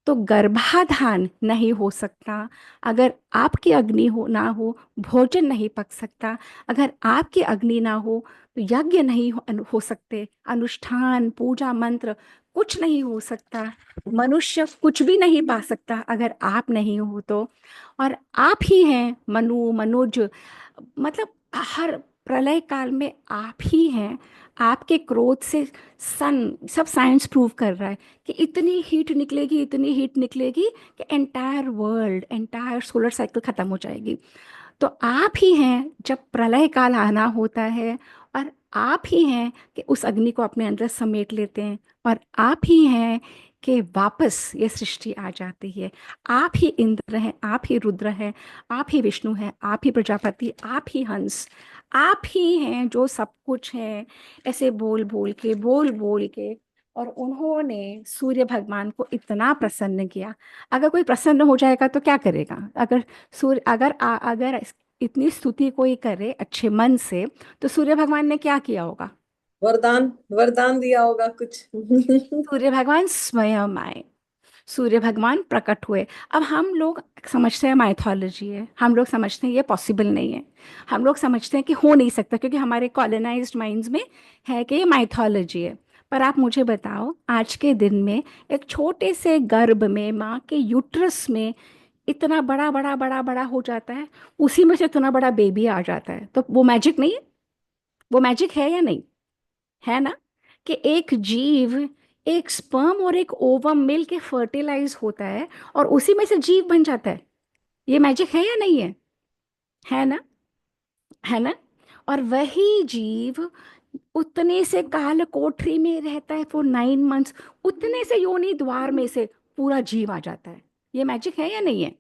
तो गर्भाधान नहीं हो सकता। अगर आपकी अग्नि हो ना हो, भोजन नहीं पक सकता। अगर आपकी अग्नि ना हो तो यज्ञ नहीं हो सकते, अनुष्ठान, पूजा, मंत्र कुछ नहीं हो सकता, मनुष्य कुछ भी नहीं पा सकता अगर आप नहीं हो तो। और आप ही हैं मनु, मनुज, मतलब हर प्रलय काल में आप ही हैं। आपके क्रोध से सन, सब साइंस प्रूव कर रहा है कि इतनी हीट निकलेगी, इतनी हीट निकलेगी कि entire world, entire solar cycle खत्म हो जाएगी। तो आप ही हैं जब प्रलय काल आना होता है, और आप ही हैं कि उस अग्नि को अपने अंदर समेट लेते हैं, और आप ही हैं कि वापस ये सृष्टि आ जाती है। आप ही इंद्र हैं, आप ही रुद्र हैं, आप ही विष्णु हैं, आप ही प्रजापति, आप ही हंस, आप ही हैं जो सब कुछ है। ऐसे बोल बोल के, बोल बोल के और उन्होंने सूर्य भगवान को इतना प्रसन्न किया। अगर कोई प्रसन्न हो जाएगा तो क्या करेगा? अगर सूर्य अगर इतनी स्तुति कोई करे अच्छे मन से, तो सूर्य भगवान ने क्या किया होगा? वरदान वरदान दिया होगा कुछ। सूर्य भगवान स्वयं आए, सूर्य भगवान प्रकट हुए। अब हम लोग समझते हैं माइथोलॉजी है, हम लोग समझते हैं ये पॉसिबल नहीं है, हम लोग समझते हैं कि हो नहीं सकता, क्योंकि हमारे कॉलोनाइज्ड माइंड्स में है कि ये माइथोलॉजी है। पर आप मुझे बताओ, आज के दिन में एक छोटे से गर्भ में, माँ के यूट्रस में इतना बड़ा बड़ा बड़ा बड़ा हो जाता है, उसी में से इतना बड़ा बेबी आ जाता है, तो वो मैजिक नहीं है? वो मैजिक है या नहीं? है ना? कि एक जीव, एक स्पर्म और एक ओवम मिल के फर्टिलाइज होता है और उसी में से जीव बन जाता है। ये मैजिक है या नहीं है? है ना? है ना? और वही जीव उतने से काल कोठरी में रहता है फॉर 9 मंथ्स, उतने से योनि द्वार में से पूरा जीव आ जाता है। ये मैजिक है या नहीं है?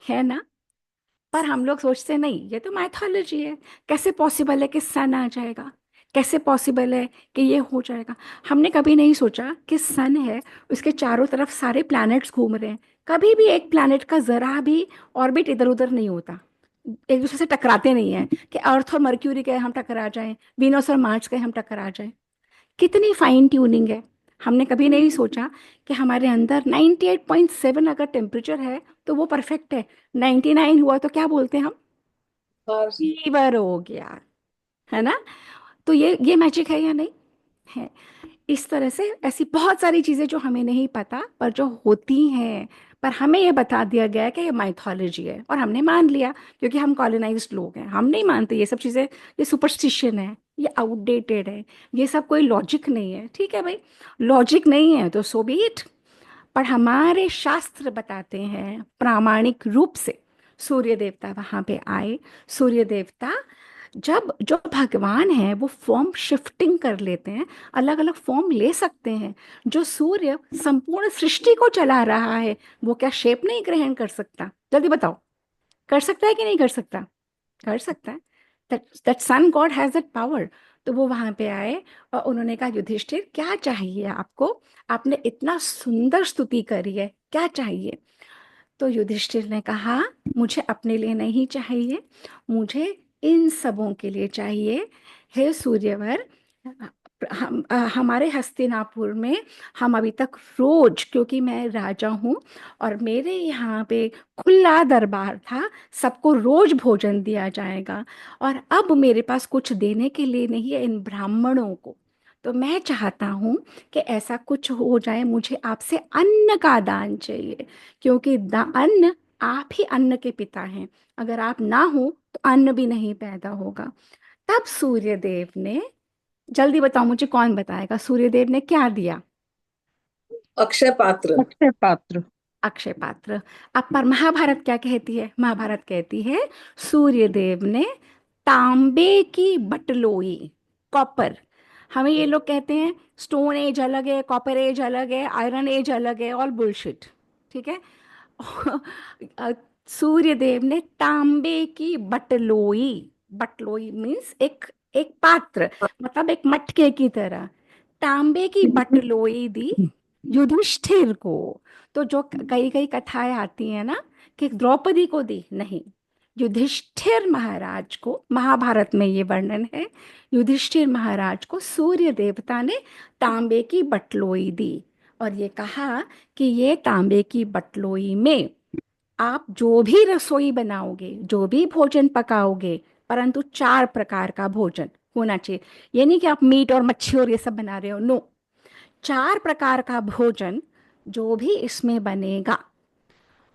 है ना? पर हम लोग सोचते नहीं, ये तो माइथोलॉजी है, कैसे पॉसिबल है कि सन आ जाएगा, कैसे पॉसिबल है कि ये हो जाएगा। हमने कभी नहीं सोचा कि सन है, उसके चारों तरफ सारे प्लैनेट्स घूम रहे हैं, कभी भी एक प्लैनेट का जरा भी ऑर्बिट इधर उधर नहीं होता, एक दूसरे से टकराते नहीं है कि अर्थ और मर्क्यूरी गए हम टकरा जाएं, वीनस और मार्स गए हम टकरा जाएं। कितनी फाइन ट्यूनिंग है। हमने कभी नहीं सोचा कि हमारे अंदर 98.7 अगर टेम्परेचर है तो वो परफेक्ट है, 99 हुआ तो क्या बोलते हैं हम? और फीवर हो गया। है ना? तो ये मैजिक है या नहीं है? इस तरह से ऐसी बहुत सारी चीजें जो हमें नहीं पता पर जो होती हैं, पर हमें ये बता दिया गया है कि ये माइथोलॉजी है और हमने मान लिया, क्योंकि हम कॉलोनाइज्ड लोग हैं, हम नहीं मानते ये सब चीजें, ये सुपरस्टिशन है, ये आउटडेटेड है, ये सब कोई लॉजिक नहीं है। ठीक है भाई, लॉजिक नहीं है तो सो बी इट। पर हमारे शास्त्र बताते हैं प्रामाणिक रूप से, सूर्य देवता वहां पे आए। सूर्य देवता जब जो भगवान है वो फॉर्म शिफ्टिंग कर लेते हैं, अलग अलग फॉर्म ले सकते हैं। जो सूर्य संपूर्ण सृष्टि को चला रहा है, वो क्या शेप नहीं ग्रहण कर सकता? जल्दी बताओ, कर सकता है कि नहीं कर सकता? कर सकता है। That sun god has that power. तो वो वहां पे आए और उन्होंने कहा, युधिष्ठिर क्या चाहिए आपको? आपने इतना सुंदर स्तुति करी है, क्या चाहिए? तो युधिष्ठिर ने कहा, मुझे अपने लिए नहीं चाहिए, मुझे इन सबों के लिए चाहिए। हे सूर्यवर, हमारे हस्तिनापुर में हम अभी तक रोज, क्योंकि मैं राजा हूँ और मेरे यहाँ पे खुला दरबार था, सबको रोज भोजन दिया जाएगा, और अब मेरे पास कुछ देने के लिए नहीं है इन ब्राह्मणों को। तो मैं चाहता हूँ कि ऐसा कुछ हो जाए, मुझे आपसे अन्न का दान चाहिए, क्योंकि अन्न, आप ही अन्न के पिता हैं, अगर आप ना हो तो अन्न भी नहीं पैदा होगा। तब सूर्यदेव ने, जल्दी बताओ मुझे, कौन बताएगा सूर्यदेव ने क्या दिया? अक्षय पात्र। अक्षय पात्र। अक्षय पात्र। अब पर महाभारत क्या कहती है? महाभारत कहती है सूर्यदेव ने तांबे की बटलोई, कॉपर। हमें ये लोग कहते हैं स्टोन एज अलग है, कॉपर एज अलग है, आयरन एज अलग है, ऑल बुलशिट। ठीक है? अ, सूर्यदेव ने तांबे की बटलोई, बटलोई मीन्स एक एक पात्र, मतलब एक मटके की तरह, तांबे की बटलोई दी युधिष्ठिर को। तो जो कई कई कथाएं आती हैं ना कि द्रौपदी को दी, नहीं, युधिष्ठिर महाराज को, महाभारत में ये वर्णन है, युधिष्ठिर महाराज को सूर्य देवता ने तांबे की बटलोई दी और ये कहा कि ये तांबे की बटलोई में आप जो भी रसोई बनाओगे, जो भी भोजन पकाओगे, परंतु 4 प्रकार का भोजन होना चाहिए। ये नहीं कि आप मीट और मच्छी और ये सब बना रहे हो, नो, 4 प्रकार का भोजन जो भी इसमें बनेगा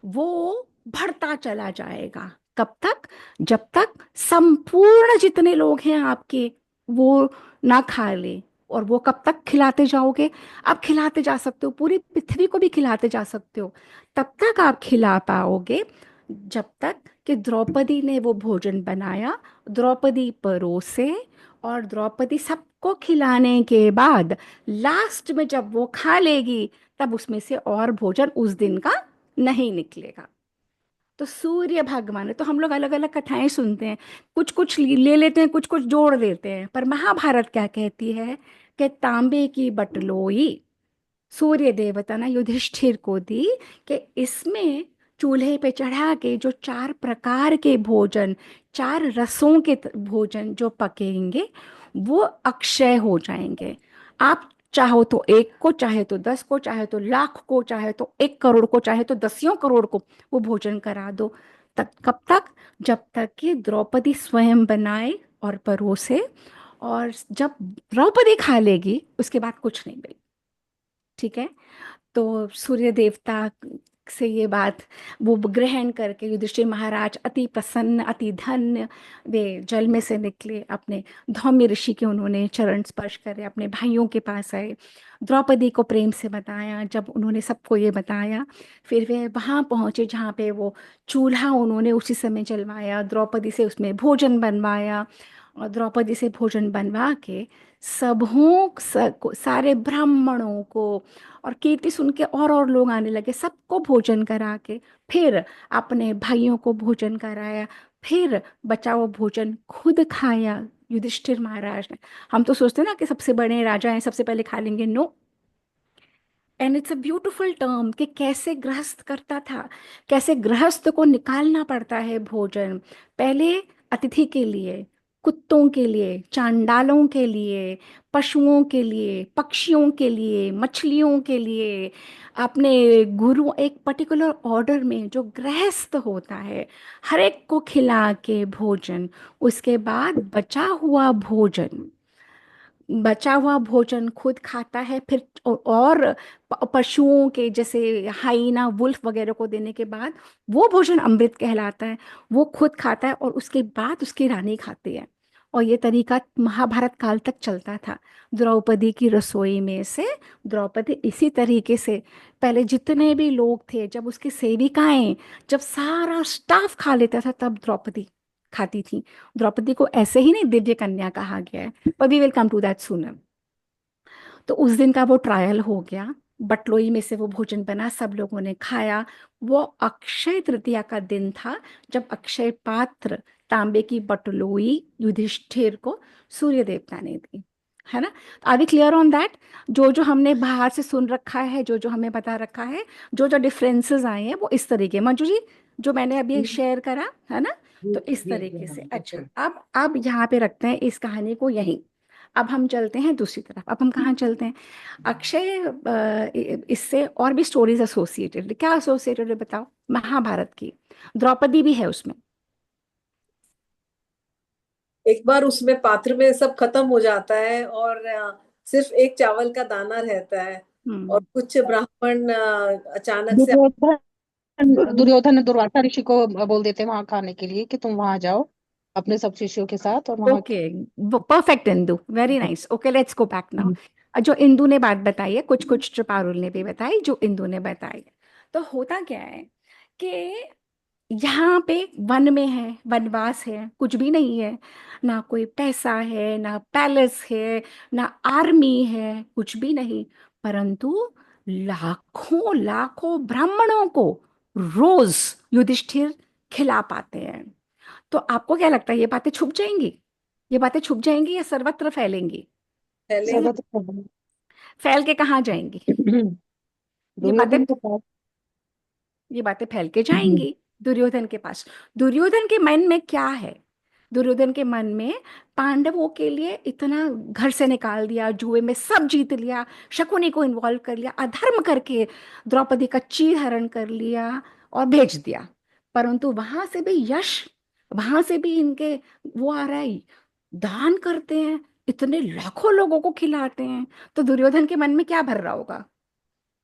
वो बढ़ता चला जाएगा। कब तक? जब तक संपूर्ण जितने लोग हैं आपके वो ना खा ले। और वो कब तक खिलाते जाओगे? आप खिलाते जा सकते हो, पूरी पृथ्वी को भी खिलाते जा सकते हो। तब तक आप खिला पाओगे जब तक कि द्रौपदी ने वो भोजन बनाया, द्रौपदी परोसे, और द्रौपदी सबको खिलाने के बाद लास्ट में जब वो खा लेगी, तब उसमें से और भोजन उस दिन का नहीं निकलेगा। तो सूर्य भगवान है। तो हम लोग अलग अलग कथाएं सुनते हैं, कुछ कुछ ले लेते हैं, कुछ कुछ जोड़ देते हैं, पर महाभारत क्या कहती है कि तांबे की बटलोई सूर्य देवता ने युधिष्ठिर को दी कि इसमें चूल्हे पे चढ़ा के जो 4 प्रकार के भोजन, 4 रसों के भोजन जो पकेंगे वो अक्षय हो जाएंगे। आप चाहो तो 1 को, चाहे तो 10 को, चाहे तो लाख को, चाहे तो 1 करोड़ को, चाहे तो 10 करोड़ को वो भोजन करा दो। तक कब तक? जब तक कि द्रौपदी स्वयं बनाए और परोसे, और जब द्रौपदी खा लेगी उसके बाद कुछ नहीं मिले। ठीक है। तो सूर्य देवता से ये बात वो ग्रहण करके युधिष्ठिर महाराज अति प्रसन्न, अति धन्य, वे जल में से निकले, अपने धौम्य ऋषि के उन्होंने चरण स्पर्श करे, अपने भाइयों के पास आए, द्रौपदी को प्रेम से बताया। जब उन्होंने सबको ये बताया, फिर वे वहाँ पहुँचे जहाँ पे वो चूल्हा उन्होंने उसी समय जलवाया, द्रौपदी से उसमें भोजन बनवाया, और द्रौपदी से भोजन बनवा के सारे ब्राह्मणों को, और कीर्ति सुन के और लोग आने लगे, सबको भोजन करा के फिर अपने भाइयों को भोजन कराया, फिर बचा हुआ भोजन खुद खाया युधिष्ठिर महाराज ने। हम तो सोचते हैं ना कि सबसे बड़े राजा हैं, सबसे पहले खा लेंगे। No, and it's a beautiful term कि कैसे गृहस्थ करता था, कैसे गृहस्थ को निकालना पड़ता है भोजन। पहले अतिथि के लिए, कुत्तों के लिए, चांडालों के लिए, पशुओं के लिए, पक्षियों के लिए, मछलियों के लिए, अपने गुरु, एक पर्टिकुलर ऑर्डर में जो गृहस्थ होता है हर एक को खिला के भोजन, उसके बाद बचा हुआ भोजन खुद खाता है, फिर और पशुओं के जैसे हाइना, वुल्फ वगैरह को देने के बाद वो भोजन अमृत कहलाता है, वो खुद खाता है, और उसके बाद उसकी रानी खाती है। और ये तरीका महाभारत काल तक चलता था। द्रौपदी की रसोई में से द्रौपदी इसी तरीके से, पहले जितने भी लोग थे, जब उसकी सेविकाएं, जब सारा स्टाफ खा लेता था तब द्रौपदी खाती थी। द्रौपदी को ऐसे ही नहीं दिव्य कन्या कहा गया है, पर we will come to that sooner. तो उस दिन का वो ट्रायल हो गया, बटलोई में से वो भोजन बना, सब लोगों ने खाया। वो अक्षय तृतीया का दिन था, जब अक्षय पात्र, तांबे की बटलोई युधिष्ठिर को सूर्य देवता ने दी, है ना। Are we clear on that? जो जो हमने बाहर से सुन रखा है, जो जो हमें बता रखा है, जो जो डिफरेंसेस आए हैं, वो इस तरीके, मंजू जी, जो मैंने अभी शेयर करा है ना, तो इस तरीके से। अच्छा, अब यहाँ पे रखते हैं इस कहानी को यहीं। अब हम चलते हैं दूसरी तरफ। अब हम कहाँ चलते हैं? अक्षय, इससे और भी स्टोरीज एसोसिएटेड, क्या एसोसिएटेड है बताओ? महाभारत की द्रौपदी भी है उसमें। एक बार उसमें पात्र में सब खत्म हो जाता है और सिर्फ एक चावल का दाना रहता है, और हम्म। कुछ ब्राह्मण अचानक से दुर्योधन दुर्योधन ने दुर्वासा ऋषि को बोल देते हैं वहां खाने के लिए कि तुम वहां जाओ अपने सब शिष्यों के साथ और वहां। Okay, perfect Indu, very nice. Okay, let's go back now. जो इंदु ने बात बताई है, कुछ कुछ जो पारुल ने भी बताई, जो इंदु ने बताई, तो होता क्या है कि यहाँ पे वन में है, वनवास है, कुछ भी नहीं है, ना कोई पैसा है, ना पैलेस है, ना आर्मी है, कुछ भी नहीं, परंतु लाखों लाखों ब्राह्मणों को रोज युधिष्ठिर खिला पाते हैं। तो आपको क्या लगता है, ये बातें छुप जाएंगी? ये बातें छुप जाएंगी या सर्वत्र फैलेंगी? फैलेंगे। सर्वत्र फैल के कहाँ जाएंगी? ये बातें दुर्योधन के पास। ये बातें फैल के जाएंगी दुर्योधन के पास। दुर्योधन के मन में क्या है? दुर्योधन के मन में पांडवों के लिए इतना घर से निकाल दिया, जुए में सब जीत लिया, शकुनी को इन्वॉल्व कर लिया, अधर्म करके द्रौपदी का चीर हरण कर लिया और भेज दिया, परंतु वहां से भी यश, वहां से भी इनके वो आ रहा है, दान करते हैं, इतने लाखों लोगों को खिलाते हैं, तो दुर्योधन के मन में क्या भर रहा होगा?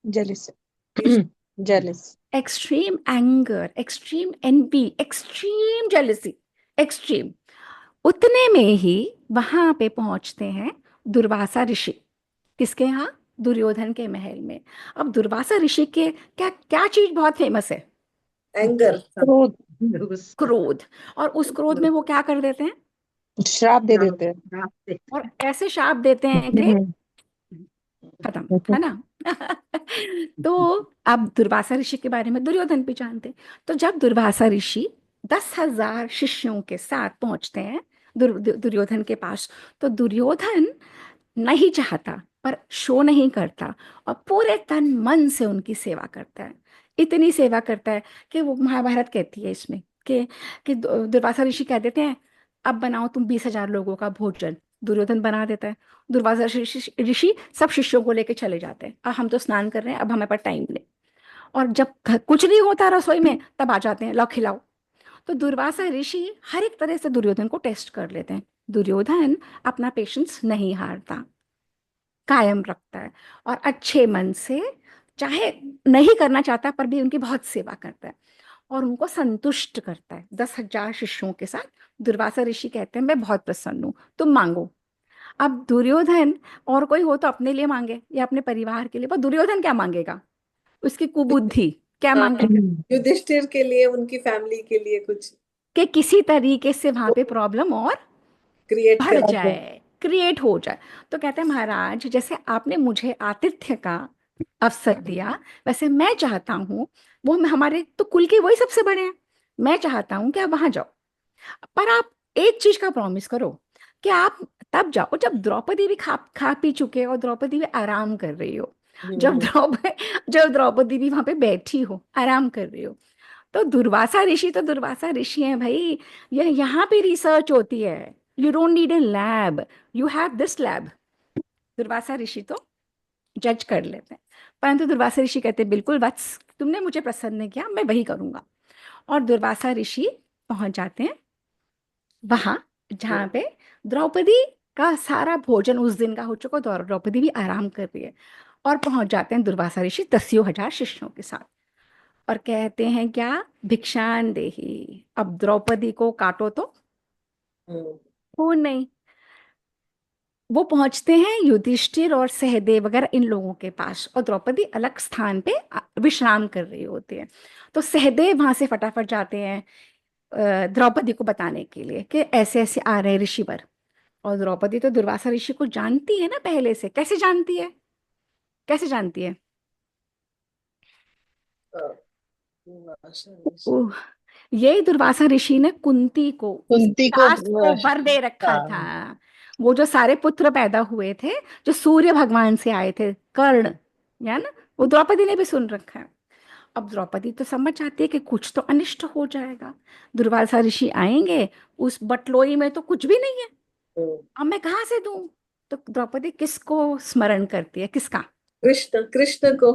Jealous jealous. Extreme anger, extreme envy, extreme jealousy, extreme. उतने में ही वहां पे पहुंचते हैं दुर्वासा ऋषि। किसके यहाँ? दुर्योधन के महल में। अब दुर्वासा ऋषि के क्या क्या चीज बहुत फेमस है? एंगर। क्रोध। क्रोध। और उस क्रोध में वो क्या कर देते हैं? श्राप दे देते हैं। और ऐसे शाप देते हैं कि खत्म, है ना। तो अब दुर्वासा ऋषि के बारे में दुर्योधन भी जानते हैं। तो जब दुर्वासा ऋषि 10,000 शिष्यों के साथ पहुंचते हैं दुर्योधन के पास, तो दुर्योधन नहीं चाहता पर शो नहीं करता, और पूरे तन मन से उनकी सेवा करता है। इतनी सेवा करता है कि वो महाभारत कहती है इसमें कि दुर्वासा ऋषि कह देते हैं अब बनाओ तुम 20,000 लोगों का भोजन। दुर्योधन बना देता है। दुर्वासा ऋषि ऋषि सब शिष्यों को लेके चले जाते हैं, अब हम तो स्नान कर रहे हैं, अब हमें पर टाइम नहीं। और जब कुछ नहीं होता रसोई में तब आ जाते हैं, लो खिलाओ। तो दुर्वासा ऋषि हर एक तरह से दुर्योधन को टेस्ट कर लेते हैं। दुर्योधन अपना पेशेंस नहीं हारता, कायम रखता है, और अच्छे मन से, चाहे नहीं करना चाहता पर भी उनकी बहुत सेवा करता है और उनको संतुष्ट करता है। 10,000 शिष्यों के साथ दुर्वासा ऋषि कहते हैं मैं बहुत प्रसन्न हूं, तुम मांगो। अब दुर्योधन, और कोई हो तो अपने लिए मांगे या अपने परिवार के लिए, पर दुर्योधन क्या मांगेगा? उसकी कुबुद्धि क्या हाँ, मांगेगा? युधिष्ठिर के लिए, उनकी फैमिली के लिए कुछ कि किसी तरीके से वहां पे प्रॉब्लम और क्रिएट बढ़ कर। जाए, क्रिएट हो जाए। तो कहते हैं महाराज जैसे आपने मुझे आतिथ्य का अवसर दिया, वैसे मैं चाहता हूँ, हमारे तो कुल के वही सबसे बड़े हैं, मैं चाहता हूँ कि आप वहां जाओ, पर आप एक चीज का प्रॉमिस करो कि आप तब जाओ जब द्रौपदी भी खा खा पी चुके हो और द्रौपदी भी आराम कर रही हो, जब द्रौपदी भी वहां पे बैठी हो, आराम कर रही हो। तो दुर्वासा ऋषि हैं भाई। ये यहाँ पे रिसर्च होती है। You don't need a lab, you have this lab. Durvasa ऋषि तो जज कर लेते हैं, परंतु दुर्वासा ऋषि कहते हैं बिल्कुल वत्स, तुमने मुझे प्रसन्न किया, मैं वही करूंगा। और दुर्वासा ऋषि पहुंच जाते हैं वहां जहाँ पे द्रौपदी का सारा भोजन उस दिन का हो चुका, तो द्रौपदी भी आराम कर रही है। और पहुंच जाते हैं दुर्वासा ऋषि 10,000 शिष्यों के साथ, और कहते हैं क्या, भिक्षान देही। अब द्रौपदी को काटो तो खून नहीं। वो पहुंचते हैं युधिष्ठिर और सहदेव वगैरह इन लोगों के पास, और द्रौपदी अलग स्थान पे विश्राम कर रही होती है। तो सहदेव वहां से फटाफट जाते हैं द्रौपदी को बताने के लिए कि ऐसे ऐसे आ रहे हैं ऋषिवर। और द्रौपदी तो दुर्वासा ऋषि को जानती है ना पहले से। कैसे जानती है? कैसे जानती है? ओह, यही दुर्वासा ऋषि ने कुंती को उस कुंती को कास्ट को वर दे रखा था। हाँ, वो जो सारे पुत्र पैदा हुए थे जो सूर्य भगवान से आए थे, कर्ण, या ना, वो द्रौपदी ने भी सुन रखा है। अब द्रौपदी तो समझ जाती है कि कुछ तो अनिष्ट हो जाएगा, दुर्वासा ऋषि आएंगे, उस बटलोई में तो कुछ भी नहीं है, अब मैं कहाँ से दूं? तो द्रौपदी किसको स्मरण करती है? किसका? कृष्ण, कृष्ण को।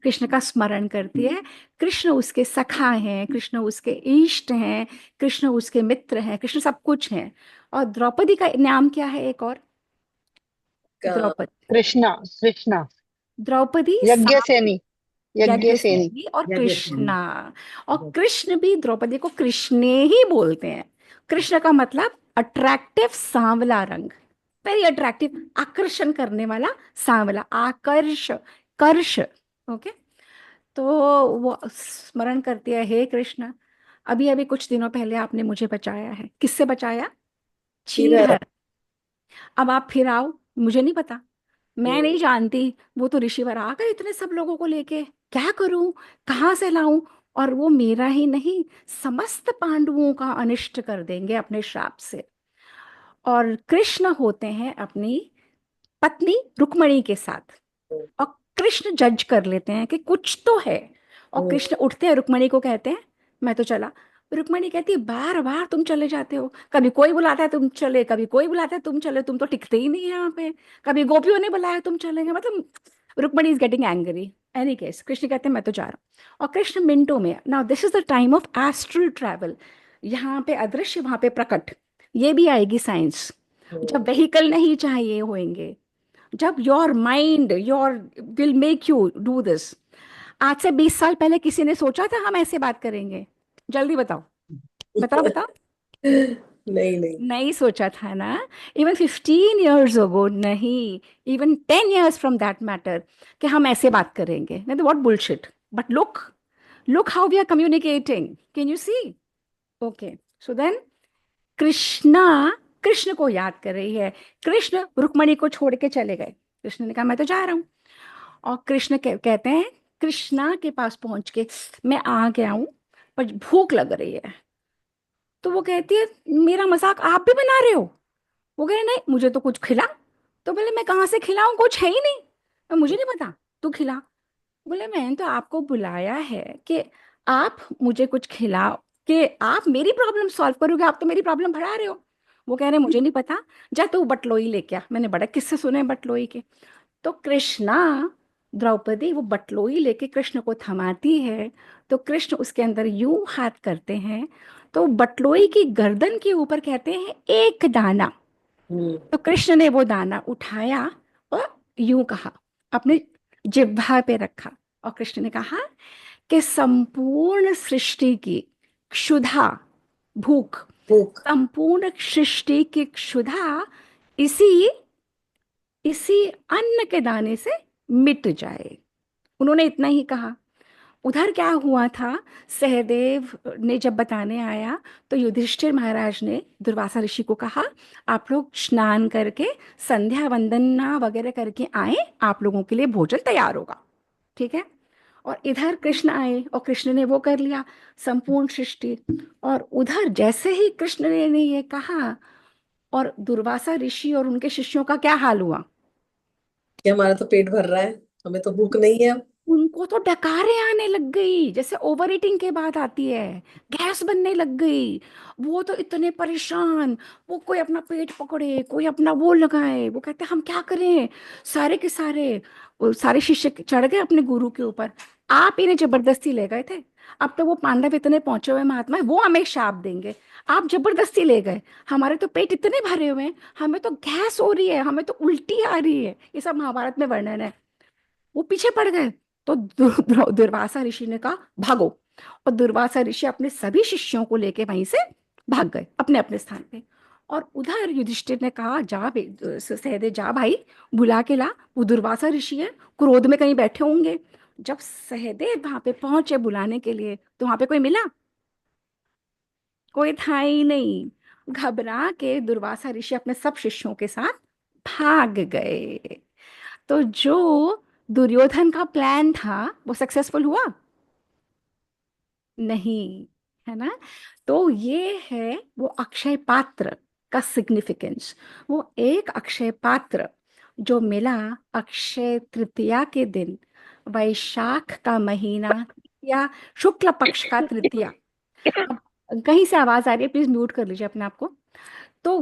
कृष्ण का स्मरण करती है। कृष्ण उसके सखा हैं, कृष्ण उसके इष्ट हैं, कृष्ण उसके मित्र हैं, कृष्ण सब कुछ हैं। और द्रौपदी का नाम क्या है एक और? द्रौपदी। कृष्णा, कृष्णा, द्रौपदी यज्ञ सेनी, यज्ञ यज्ञ सेनी। सेनी और कृष्णा। और कृष्ण भी द्रौपदी को कृष्णे ही बोलते हैं। कृष्ण का मतलब अट्रैक्टिव सांवला रंग, वेरी अट्रैक्टिव, आकर्षण करने वाला सांवला, आकर्ष, कर्ष। ओके। तो वो स्मरण करती है, हे कृष्ण, अभी अभी कुछ दिनों पहले आपने मुझे बचाया है। किससे बचाया? इधर। चीरहर। अब आप फिर आओ, मुझे नहीं पता, मैं नहीं जानती। वो तो ऋषिवर आ गए इतने सब लोगों को लेके, क्या करूं, कहाँ से लाऊं? और वो मेरा ही नहीं, समस्त पांडवों का अनिष्ट कर देंगे अपने श्राप से। और कृष्ण होते हैं अपनी पत्नी रुक्मणी के साथ, और कृष्ण जज कर लेते हैं कि कुछ तो है। और कृष्ण उठते हैं, रुक्मणी को कहते हैं मैं तो चला। रुक्मणी कहती है बार बार तुम चले जाते हो, कभी कोई बुलाता है तुम चले, कभी कोई बुलाता है तुम चले, तुम तो टिकते ही नहीं है यहाँ पे। कभी गोपियों ने बुलाया तुम चलेंगे, मतलब Rukmini is getting angry. Any case Krishna कहते हैं मैं तो जा रहा हूँ। और कृष्ण मिनटों में, now this is the time of astral travel, यहाँ पे अदृश्य वहां पे प्रकट, ये भी आएगी साइंस। जब व्हीकल नहीं चाहिए होंगे, जब your mind your will make you do this. आज से 20 साल पहले किसी ने सोचा था हम ऐसे बात करेंगे? जल्दी बताओ, बताओ बताओ। नहीं, नहीं। नहीं सोचा था ना। इवन 15 years ago नहीं, even 10 years from that matter, कि हम ऐसे बात करेंगे, नहीं तो what bullshit. But look, look how we are communicating, can you see? Okay. So then Krishna Krishna को याद कर रही है। कृष्ण रुक्मणी को छोड़ के चले गए। कृष्ण ने कहा मैं तो जा रहा हूँ। और कृष्ण कहते हैं कृष्णा के पास पहुंच के, मैं आ गया हूं पर भूख लग रही है। तो वो कहती है मेरा मजाक आप भी बना रहे हो? वो कह रहे नहीं, मुझे तो कुछ खिला। तो बोले मैं कहाँ से खिलाऊं, कुछ है ही नहीं, मुझे नहीं पता, तू खिला। बोले मैंने तो आपको बुलाया है कि आप मुझे कुछ खिलाओ, कि आप मेरी प्रॉब्लम सॉल्व करोगे, आप तो मेरी प्रॉब्लम बढ़ा रहे हो। वो कह रहे मुझे नहीं पता, जा तू बटलोई लेके आ, मैंने बड़े किस्से सुने हैं बटलोई के। तो कृष्णा, द्रौपदी वो बटलोई लेके कृष्ण को थमाती है, तो कृष्ण उसके अंदर यूं हाथ करते हैं, तो बटलोई की गर्दन के ऊपर कहते हैं एक दाना। हम्म। तो कृष्ण ने वो दाना उठाया और यूं कहा, अपने जिह्वा पे रखा, और कृष्ण ने कहा कि संपूर्ण सृष्टि की क्षुधा, भूख, भूख। संपूर्ण सृष्टि की क्षुधा इसी इसी अन्न के दाने से मिट जाए। उन्होंने इतना ही कहा। उधर क्या हुआ था, सहदेव ने जब बताने आया, तो युधिष्ठिर महाराज ने दुर्वासा ऋषि को कहा आप लोग स्नान करके संध्या वंदना वगैरह करके आए, आप लोगों के लिए भोजन तैयार होगा, ठीक है। और इधर कृष्ण आए और कृष्ण ने वो कर लिया, संपूर्ण सृष्टि। और उधर जैसे ही कृष्ण ने ये कहा, और दुर्वासा ऋषि और उनके शिष्यों का क्या हाल हुआ, कि हमारा तो पेट भर रहा है, हमें तो भूख नहीं है अब। उनको तो डकारें आने लग गई, जैसे ओवर ईटिंग के बाद आती है, गैस बनने लग गई। वो तो इतने परेशान, वो कोई अपना पेट पकड़े, कोई अपना वो लगाए, वो कहते हम क्या करें। सारे के सारे, वो सारे शिष्य चढ़ गए अपने गुरु के ऊपर। आप इन्हें जबरदस्ती ले गए थे, अब तो वो पांडव इतने पहुंचे हुए महात्मा हैं, वो हमें शाप देंगे, आप जबरदस्ती ले गए, हमारे तो पेट इतने भरे हुए हैं, हमें तो गैस हो रही है, हमें तो उल्टी आ रही है। ये सब महाभारत में वर्णन है। वो पीछे पड़ गए। तो दुर्वासा ऋषि ने कहा भागो, और दुर्वासा ऋषि अपने सभी शिष्यों को लेके वहीं से भाग गए अपने अपने स्थान पे। और उधर युधिष्ठिर ने कहा जा सहदेव जा भाई, बुला के ला, वो दुर्वासा ऋषि है, क्रोध में कहीं बैठे होंगे। जब सहदेव वहां पे पहुंचे बुलाने के लिए, तो वहां पे कोई मिला, कोई था ही नहीं। घबरा के दुर्वासा ऋषि अपने सब शिष्यों के साथ भाग गए। तो जो दुर्योधन का प्लान था वो सक्सेसफुल हुआ नहीं, है ना। तो ये है वो अक्षय पात्र का सिग्निफिकेंस। वो एक अक्षय पात्र जो मिला अक्षय तृतीया के दिन, वैशाख का महीना या शुक्ल पक्ष का तृतीया। अब कहीं से आवाज आ रही है, प्लीज म्यूट कर लीजिए अपने आप को। तो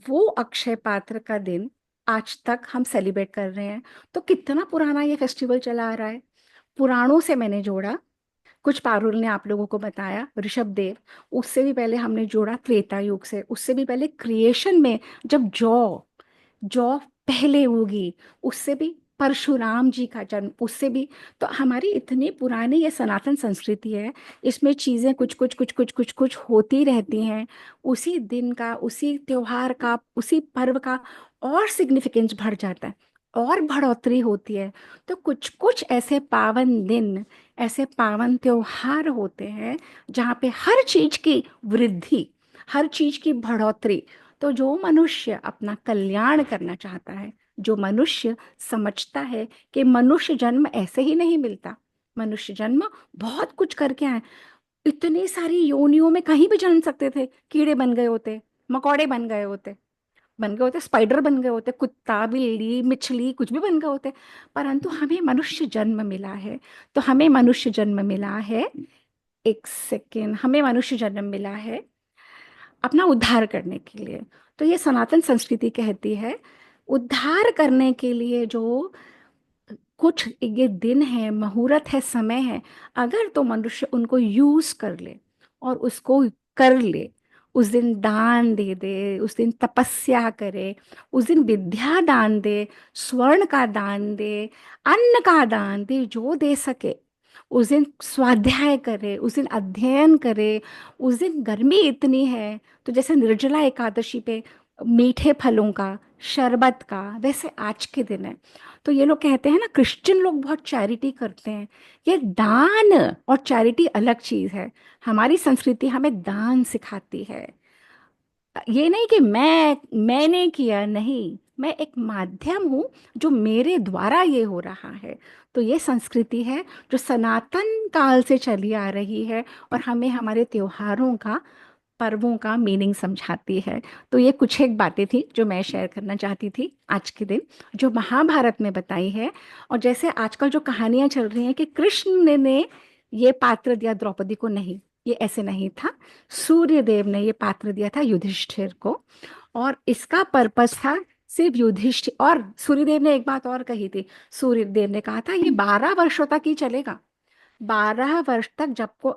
वो अक्षय पात्र का दिन आज तक हम सेलिब्रेट कर रहे हैं। तो कितना पुराना ये फेस्टिवल चला आ रहा है। पुराणों से मैंने जोड़ा, कुछ पारुल ने आप लोगों को बताया, ऋषभ देव, उससे भी पहले हमने जोड़ा त्रेता युग से, उससे भी पहले क्रिएशन में जब जौ जौ पहले होगी, उससे भी परशुराम जी का जन्म, उससे भी। तो हमारी इतनी पुरानी ये सनातन संस्कृति है, इसमें चीजें कुछ कुछ कुछ कुछ कुछ कुछ होती रहती हैं। उसी दिन का, उसी त्योहार का, उसी पर्व का और सिग्निफिकेंस बढ़ जाता है, और बढ़ोतरी होती है। तो कुछ कुछ ऐसे पावन दिन, ऐसे पावन त्योहार होते हैं जहाँ पे हर चीज की वृद्धि, हर चीज की बढ़ोतरी। तो जो मनुष्य अपना कल्याण करना चाहता है, जो मनुष्य समझता है कि मनुष्य जन्म ऐसे ही नहीं मिलता, मनुष्य जन्म बहुत कुछ करके आए, इतनी सारी योनियों में कहीं भी जन्म सकते थे, कीड़े बन गए होते, मकोड़े बन गए होते, स्पाइडर बन गए होते, कुत्ता बिल्ली मिछली कुछ भी बन गए होते, परंतु हमें मनुष्य जन्म मिला है। तो हमें मनुष्य जन्म मिला है, एक सेकेंड, हमें मनुष्य जन्म मिला है अपना उद्धार करने के लिए। तो ये सनातन संस्कृति कहती है, उद्धार करने के लिए जो कुछ ये दिन है, मुहूर्त है, समय है, अगर तो मनुष्य उनको यूज कर ले और उसको कर ले, उस दिन दान दे दे, उस दिन तपस्या करे, उस दिन विद्या दान दे, स्वर्ण का दान दे, अन्न का दान दे, जो दे सके, उस दिन स्वाध्याय करे, उस दिन अध्ययन करे। उस दिन गर्मी इतनी है, तो जैसे निर्जला एकादशी पे मीठे फलों का, शरबत का, वैसे आज के दिन है। तो ये लोग कहते हैं ना, क्रिश्चियन लोग बहुत चैरिटी करते हैं। ये दान और चैरिटी अलग चीज है। हमारी संस्कृति हमें दान सिखाती है। ये नहीं कि मैंने किया, नहीं, मैं एक माध्यम हूँ जो मेरे द्वारा ये हो रहा है। तो ये संस्कृति है जो सनातन काल से चली आ रही है, और हमें हमारे त्योहारों का पर्वों का मीनिंग समझाती है। तो ये कुछ एक बातें थी जो मैं शेयर करना चाहती थी आज के दिन, जो महाभारत में बताई है। और जैसे आजकल जो कहानियां चल रही हैं कि कृष्ण ने ये पात्र दिया द्रौपदी को, नहीं, ये ऐसे नहीं था। सूर्य देव ने ये पात्र दिया था युधिष्ठिर को, और इसका पर्पस था सिर्फ युधिष्ठिर। और सूर्यदेव ने एक बात और कही थी, सूर्यदेव ने कहा था ये 12 वर्षों तक ही चलेगा। 12 वर्ष तक,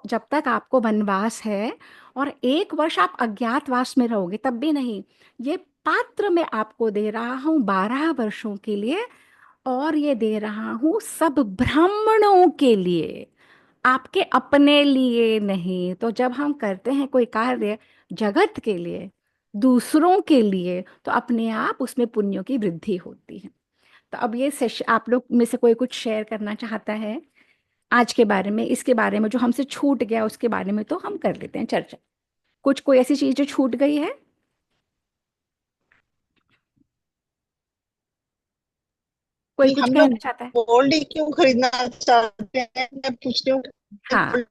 जब तक आपको वनवास है, और 1 वर्ष आप अज्ञातवास में रहोगे तब भी नहीं। ये पात्र मैं आपको दे रहा हूँ 12 वर्षों के लिए, और ये दे रहा हूँ सब ब्राह्मणों के लिए, आपके अपने लिए नहीं। तो जब हम करते हैं कोई कार्य जगत के लिए, दूसरों के लिए, तो अपने आप उसमें पुण्यों की वृद्धि होती है। तो अब ये सेशन आप लोग में से कोई कुछ शेयर करना चाहता है आज के बारे में, इसके बारे में जो हमसे छूट गया उसके बारे में, तो हम कर लेते हैं चर्चा। कुछ कोई ऐसी चीज जो छूट गई है? कोई कि कुछ हम लोग कहना चाहता है? गोल्ड ही क्यों खरीदना चाहते हैं, मैं पूछ रही हूँ कि हाँ, gold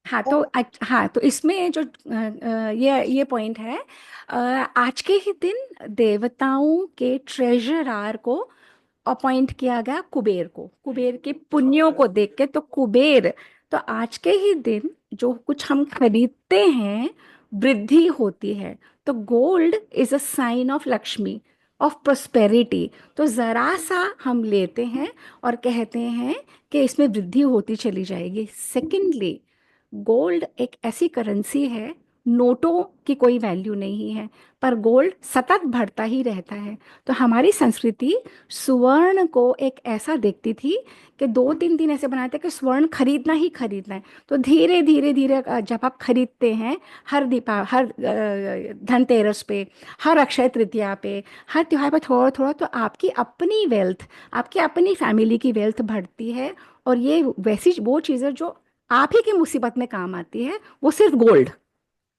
हाँ को- तो हाँ तो इसमें जो ये पॉइंट है, आज के ही दिन देवताओं के ट्रेजरर को अपॉइंट किया गया, कुबेर को। कुबेर के पुण्यों को देख के तो कुबेर, तो आज के ही दिन जो कुछ हम खरीदते हैं वृद्धि होती है। तो gold is a sign of Lakshmi, of prosperity. तो जरा सा हम लेते हैं और कहते हैं कि इसमें वृद्धि होती चली जाएगी। सेकेंडली, गोल्ड एक ऐसी करेंसी है, नोटों की कोई वैल्यू नहीं है, पर गोल्ड सतत बढ़ता ही रहता है। तो हमारी संस्कृति स्वर्ण को एक ऐसा देखती थी कि 2-3 दिन ऐसे बनाते कि स्वर्ण खरीदना ही खरीदना है। तो धीरे धीरे धीरे जब आप खरीदते हैं, हर धनतेरस पे, हर अक्षय तृतीया पे, हर त्योहार पर थोड़ा थोड़ा, तो आपकी अपनी वेल्थ, आपकी अपनी फैमिली की वेल्थ बढ़ती है। और ये वैसी वो चीज़ें जो आप ही की मुसीबत में काम आती है, वो सिर्फ गोल्ड,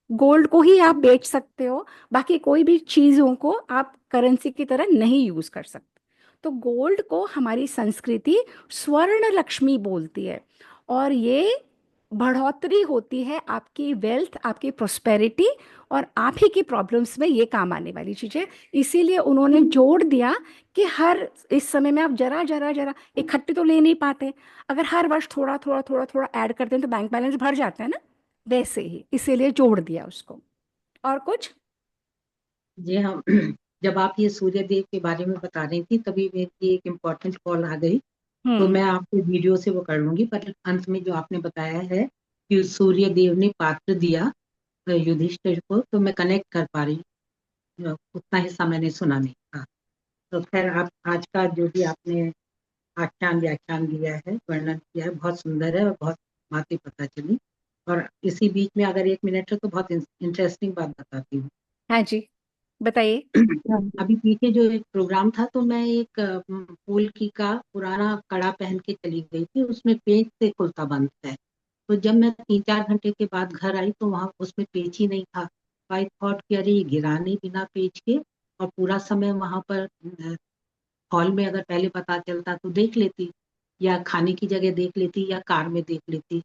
गोल्ड को ही आप बेच सकते हो। बाकी कोई भी चीजों को आप करेंसी की तरह नहीं यूज कर सकते। तो गोल्ड को हमारी संस्कृति स्वर्ण लक्ष्मी बोलती है। और ये बढ़ोतरी होती है आपकी वेल्थ, आपकी प्रोस्पेरिटी, और आप ही की प्रॉब्लम्स में ये काम आने वाली चीज है। इसीलिए उन्होंने जोड़ दिया कि हर इस समय में आप जरा जरा जरा इकट्ठे तो ले नहीं पाते, अगर हर वर्ष थोड़ा थोड़ा थोड़ा थोड़ा ऐड करते हैं तो बैंक बैलेंस भर जाता है ना, वैसे ही इसीलिए जोड़ दिया उसको। और कुछ? जी हाँ। जब आप ये सूर्य देव के बारे में बता रही थी तभी मेरी एक इम्पोर्टेंट कॉल आ गई, तो मैं आपको वीडियो से वो कर लूंगी, पर अंत में जो आपने बताया है कि सूर्य देव ने पात्र दिया युधिष्ठिर को, तो मैं कनेक्ट कर पा रही हूँ। उतना हिस्सा मैंने सुना नहीं था। तो खैर, आप आज का जो भी आपने आख्यान व्याख्यान दिया है, वर्णन किया है, बहुत सुंदर है और बहुत बातें पता चली। और इसी बीच में अगर 1 मिनट है तो बहुत इंटरेस्टिंग बात बताती हूँ। हाँ जी, बताइए। अभी पीछे जो एक प्रोग्राम था, तो मैं एक फूल की का पुराना कड़ा पहन के चली गई थी, उसमें पेच से खुलता बंद है। तो जब मैं 3-4 घंटे के बाद घर आई तो वहां उसमें पेच ही नहीं था। आई थॉट कि अरे ये गिरा नहीं बिना पेच के, और पूरा समय वहां पर हॉल में अगर पहले पता चलता तो देख लेती, या खाने की जगह देख लेती, या कार में देख लेती।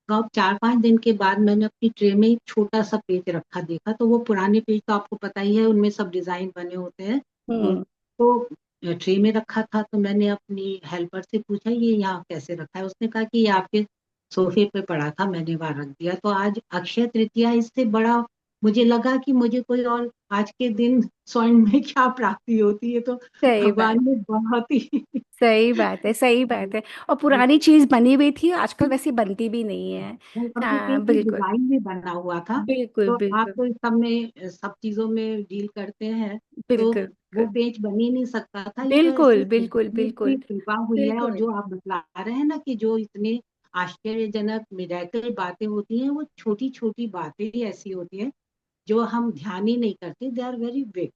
तो अब 4-5 दिन के बाद मैंने अपनी ट्रे में एक छोटा सा पेज रखा, देखा तो वो पुराने पेज तो आपको पता ही है, उनमें सब डिजाइन बने होते हैं। हम्म। तो ट्रे में रखा था, तो मैंने अपनी हेल्पर से पूछा ये यहाँ कैसे रखा है। उसने कहा कि ये आपके सोफे पे पड़ा था, मैंने वहां रख दिया। तो आज अक्षय तृतीया, इससे बड़ा मुझे लगा कि मुझे कोई और आज के दिन स्वर्ण में क्या प्राप्ति होती है। तो सही बात, भगवान ने बहुत ही सही बात है, सही बात है। और पुरानी चीज बनी हुई थी, आजकल वैसी बनती भी नहीं है। और वो हाँ पेज भी बिल्कुल, डिजाइन में बना हुआ था। बिल्कुल तो आप बिल्कुल तो इस सब में सब चीजों में डील करते हैं, तो बिल्कुल वो पेज बन ही नहीं सकता था। ये तो ऐसी बिल्कुल बिल्कुल भगवान की बिल्कुल कृपा हुई है। और बिल्कुल जो आप बतला रहे हैं ना कि जो इतने आश्चर्यजनक मिरेकल बातें होती हैं, वो छोटी छोटी बातें ही ऐसी होती हैं जो हम ध्यान ही नहीं करते। They are very big.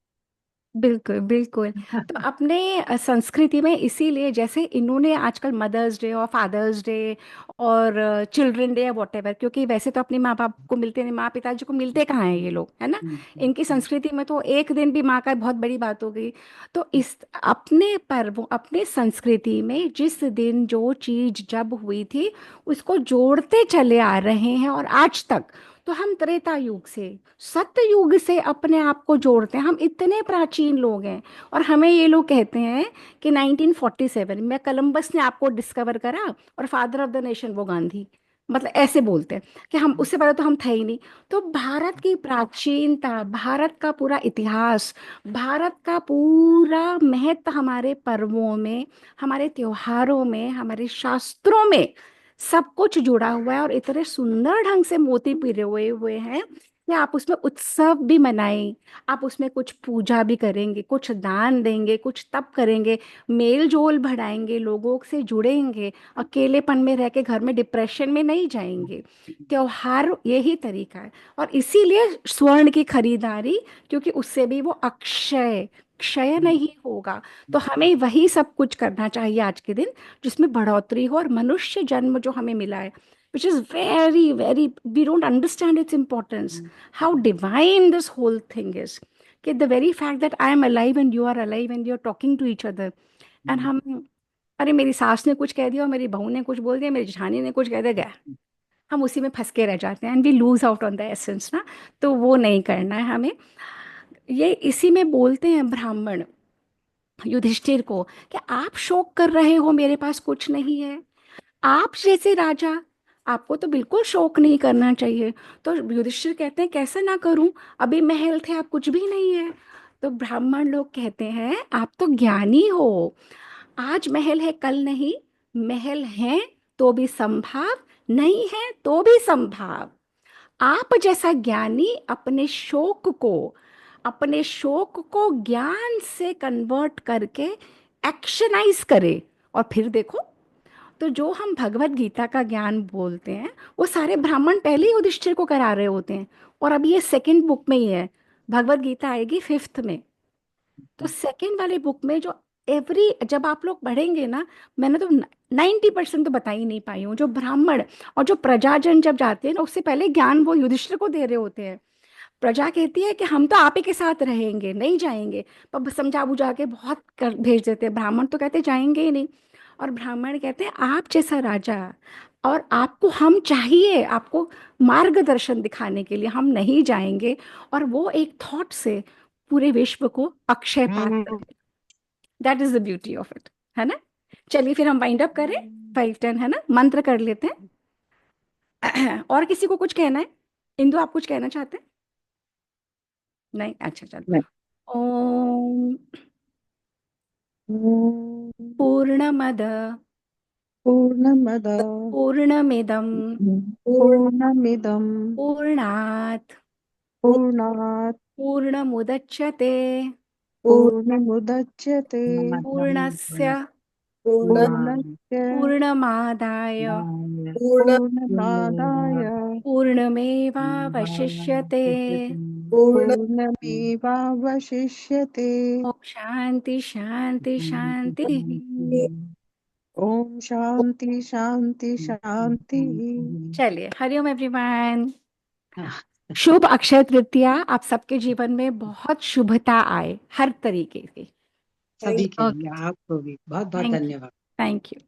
बिल्कुल बिल्कुल। तो अपने संस्कृति में इसीलिए, जैसे इन्होंने आजकल मदर्स डे और फादर्स डे और चिल्ड्रन डे या वॉट एवर, क्योंकि वैसे तो अपने माँ बाप को मिलते नहीं, माँ पिताजी को मिलते कहाँ हैं ये लोग, है ना। इनकी संस्कृति में तो एक दिन भी माँ का बहुत बड़ी बात हो गई। तो इस अपने पर्वों, अपने संस्कृति में जिस दिन जो चीज जब हुई थी, उसको जोड़ते चले आ रहे हैं और आज तक। तो हम त्रेता युग से, सत्य युग से अपने आप को जोड़ते हैं। हम इतने प्राचीन लोग हैं। और हमें ये लोग कहते हैं कि 1947 में कलम्बस ने आपको डिस्कवर करा और फादर ऑफ द नेशन वो गांधी, मतलब ऐसे बोलते हैं कि हम, उससे पहले तो हम थे ही नहीं। तो भारत की प्राचीनता, भारत का पूरा इतिहास, भारत का पूरा महत्व हमारे पर्वों में, हमारे त्योहारों में, हमारे शास्त्रों में सब कुछ जुड़ा हुआ है। और इतने सुंदर ढंग से मोती पिरे हुए हुए हैं कि आप उसमें उत्सव भी मनाएं, आप उसमें कुछ पूजा भी करेंगे, कुछ दान देंगे, कुछ तप करेंगे, मेल जोल बढ़ाएंगे, लोगों से जुड़ेंगे, अकेलेपन में रह के घर में डिप्रेशन में नहीं जाएंगे। त्योहार यही तरीका है। और इसीलिए स्वर्ण की खरीदारी, क्योंकि उससे भी वो अक्षय, क्षय नहीं होगा। तो हमें वही सब कुछ करना चाहिए आज के दिन, जिसमें बढ़ोतरी हो। और मनुष्य जन्म जो हमें मिला है, which is very very, we don't understand its importance, how divine this whole thing is, कि the very fact that I am alive and you are alive and you are talking to each other, and हम, अरे मेरी सास ने कुछ कह दिया और मेरी बहू ने कुछ बोल दिया, मेरी जेठानी ने कुछ कह दिया, गया, हम उसी में फंस के रह जाते हैं, and we lose out on the essence ना। तो वो नहीं करना है हमें। ये इसी में बोलते हैं ब्राह्मण युधिष्ठिर को कि आप शोक कर रहे हो, मेरे पास कुछ नहीं है। आप जैसे राजा, आपको तो बिल्कुल शोक नहीं करना चाहिए। तो युधिष्ठिर कहते हैं कैसे ना करूं, अभी महल थे, अब कुछ भी नहीं है। तो ब्राह्मण लोग कहते हैं आप तो ज्ञानी हो, आज महल है कल नहीं, महल है तो भी संभाव, नहीं है तो भी संभाव। आप जैसा ज्ञानी अपने शोक को ज्ञान से कन्वर्ट करके एक्शनाइज करे, और फिर देखो। तो जो हम भगवत गीता का ज्ञान बोलते हैं, वो सारे ब्राह्मण पहले ही युधिष्ठिर को करा रहे होते हैं। और अभी ये सेकंड बुक में ही है, भगवत गीता आएगी फिफ्थ में। तो सेकंड वाले बुक में जो एवरी, जब आप लोग पढ़ेंगे ना, मैंने तो 90% तो बता ही नहीं पाई हूँ। जो ब्राह्मण और जो प्रजाजन जब जाते हैं ना, उससे पहले ज्ञान वो युधिष्ठिर को दे रहे होते हैं। प्रजा कहती है कि हम तो आप ही के साथ रहेंगे, नहीं जाएंगे, पर समझा बुझा के बहुत कर भेज देते हैं। ब्राह्मण तो कहते जाएंगे ही नहीं। और ब्राह्मण कहते हैं आप जैसा राजा, और आपको हम चाहिए, आपको मार्गदर्शन दिखाने के लिए हम नहीं जाएंगे। और वो एक थॉट से पूरे विश्व को अक्षय पात करें। That is the beauty of it, है ना। चलिए फिर हम वाइंड अप करें, 5-10 है ना, मंत्र कर लेते हैं। और किसी को कुछ कहना है? इंदु, आप कुछ कहना चाहते हैं? नहीं, अच्छा चलो। ओम पूर्णमद पूर्णमद पूर्णमिदं पूर्णमिदं पूर्णात् पूर्णात् पूर्णमुदच्यते पूर्णमुदच्यते पूर्णस्य पूर्ण पूर्णस्य पूर्णमादाय पूर्ण पूर्णमादाय पूर्णमेवावशिष्यते। पूर्ण पूर्णमेवावशिष्यते। ओम शांति शांति शांति। ओम शांति शांति शांति। चलिए, हरिओम एवरीवन। शुभ अक्षय तृतीया आप सबके जीवन में बहुत शुभता आए, हर तरीके की। सभी के लिए, ओके, आपको भी बहुत बहुत थैंक यू, धन्यवाद। Thank you.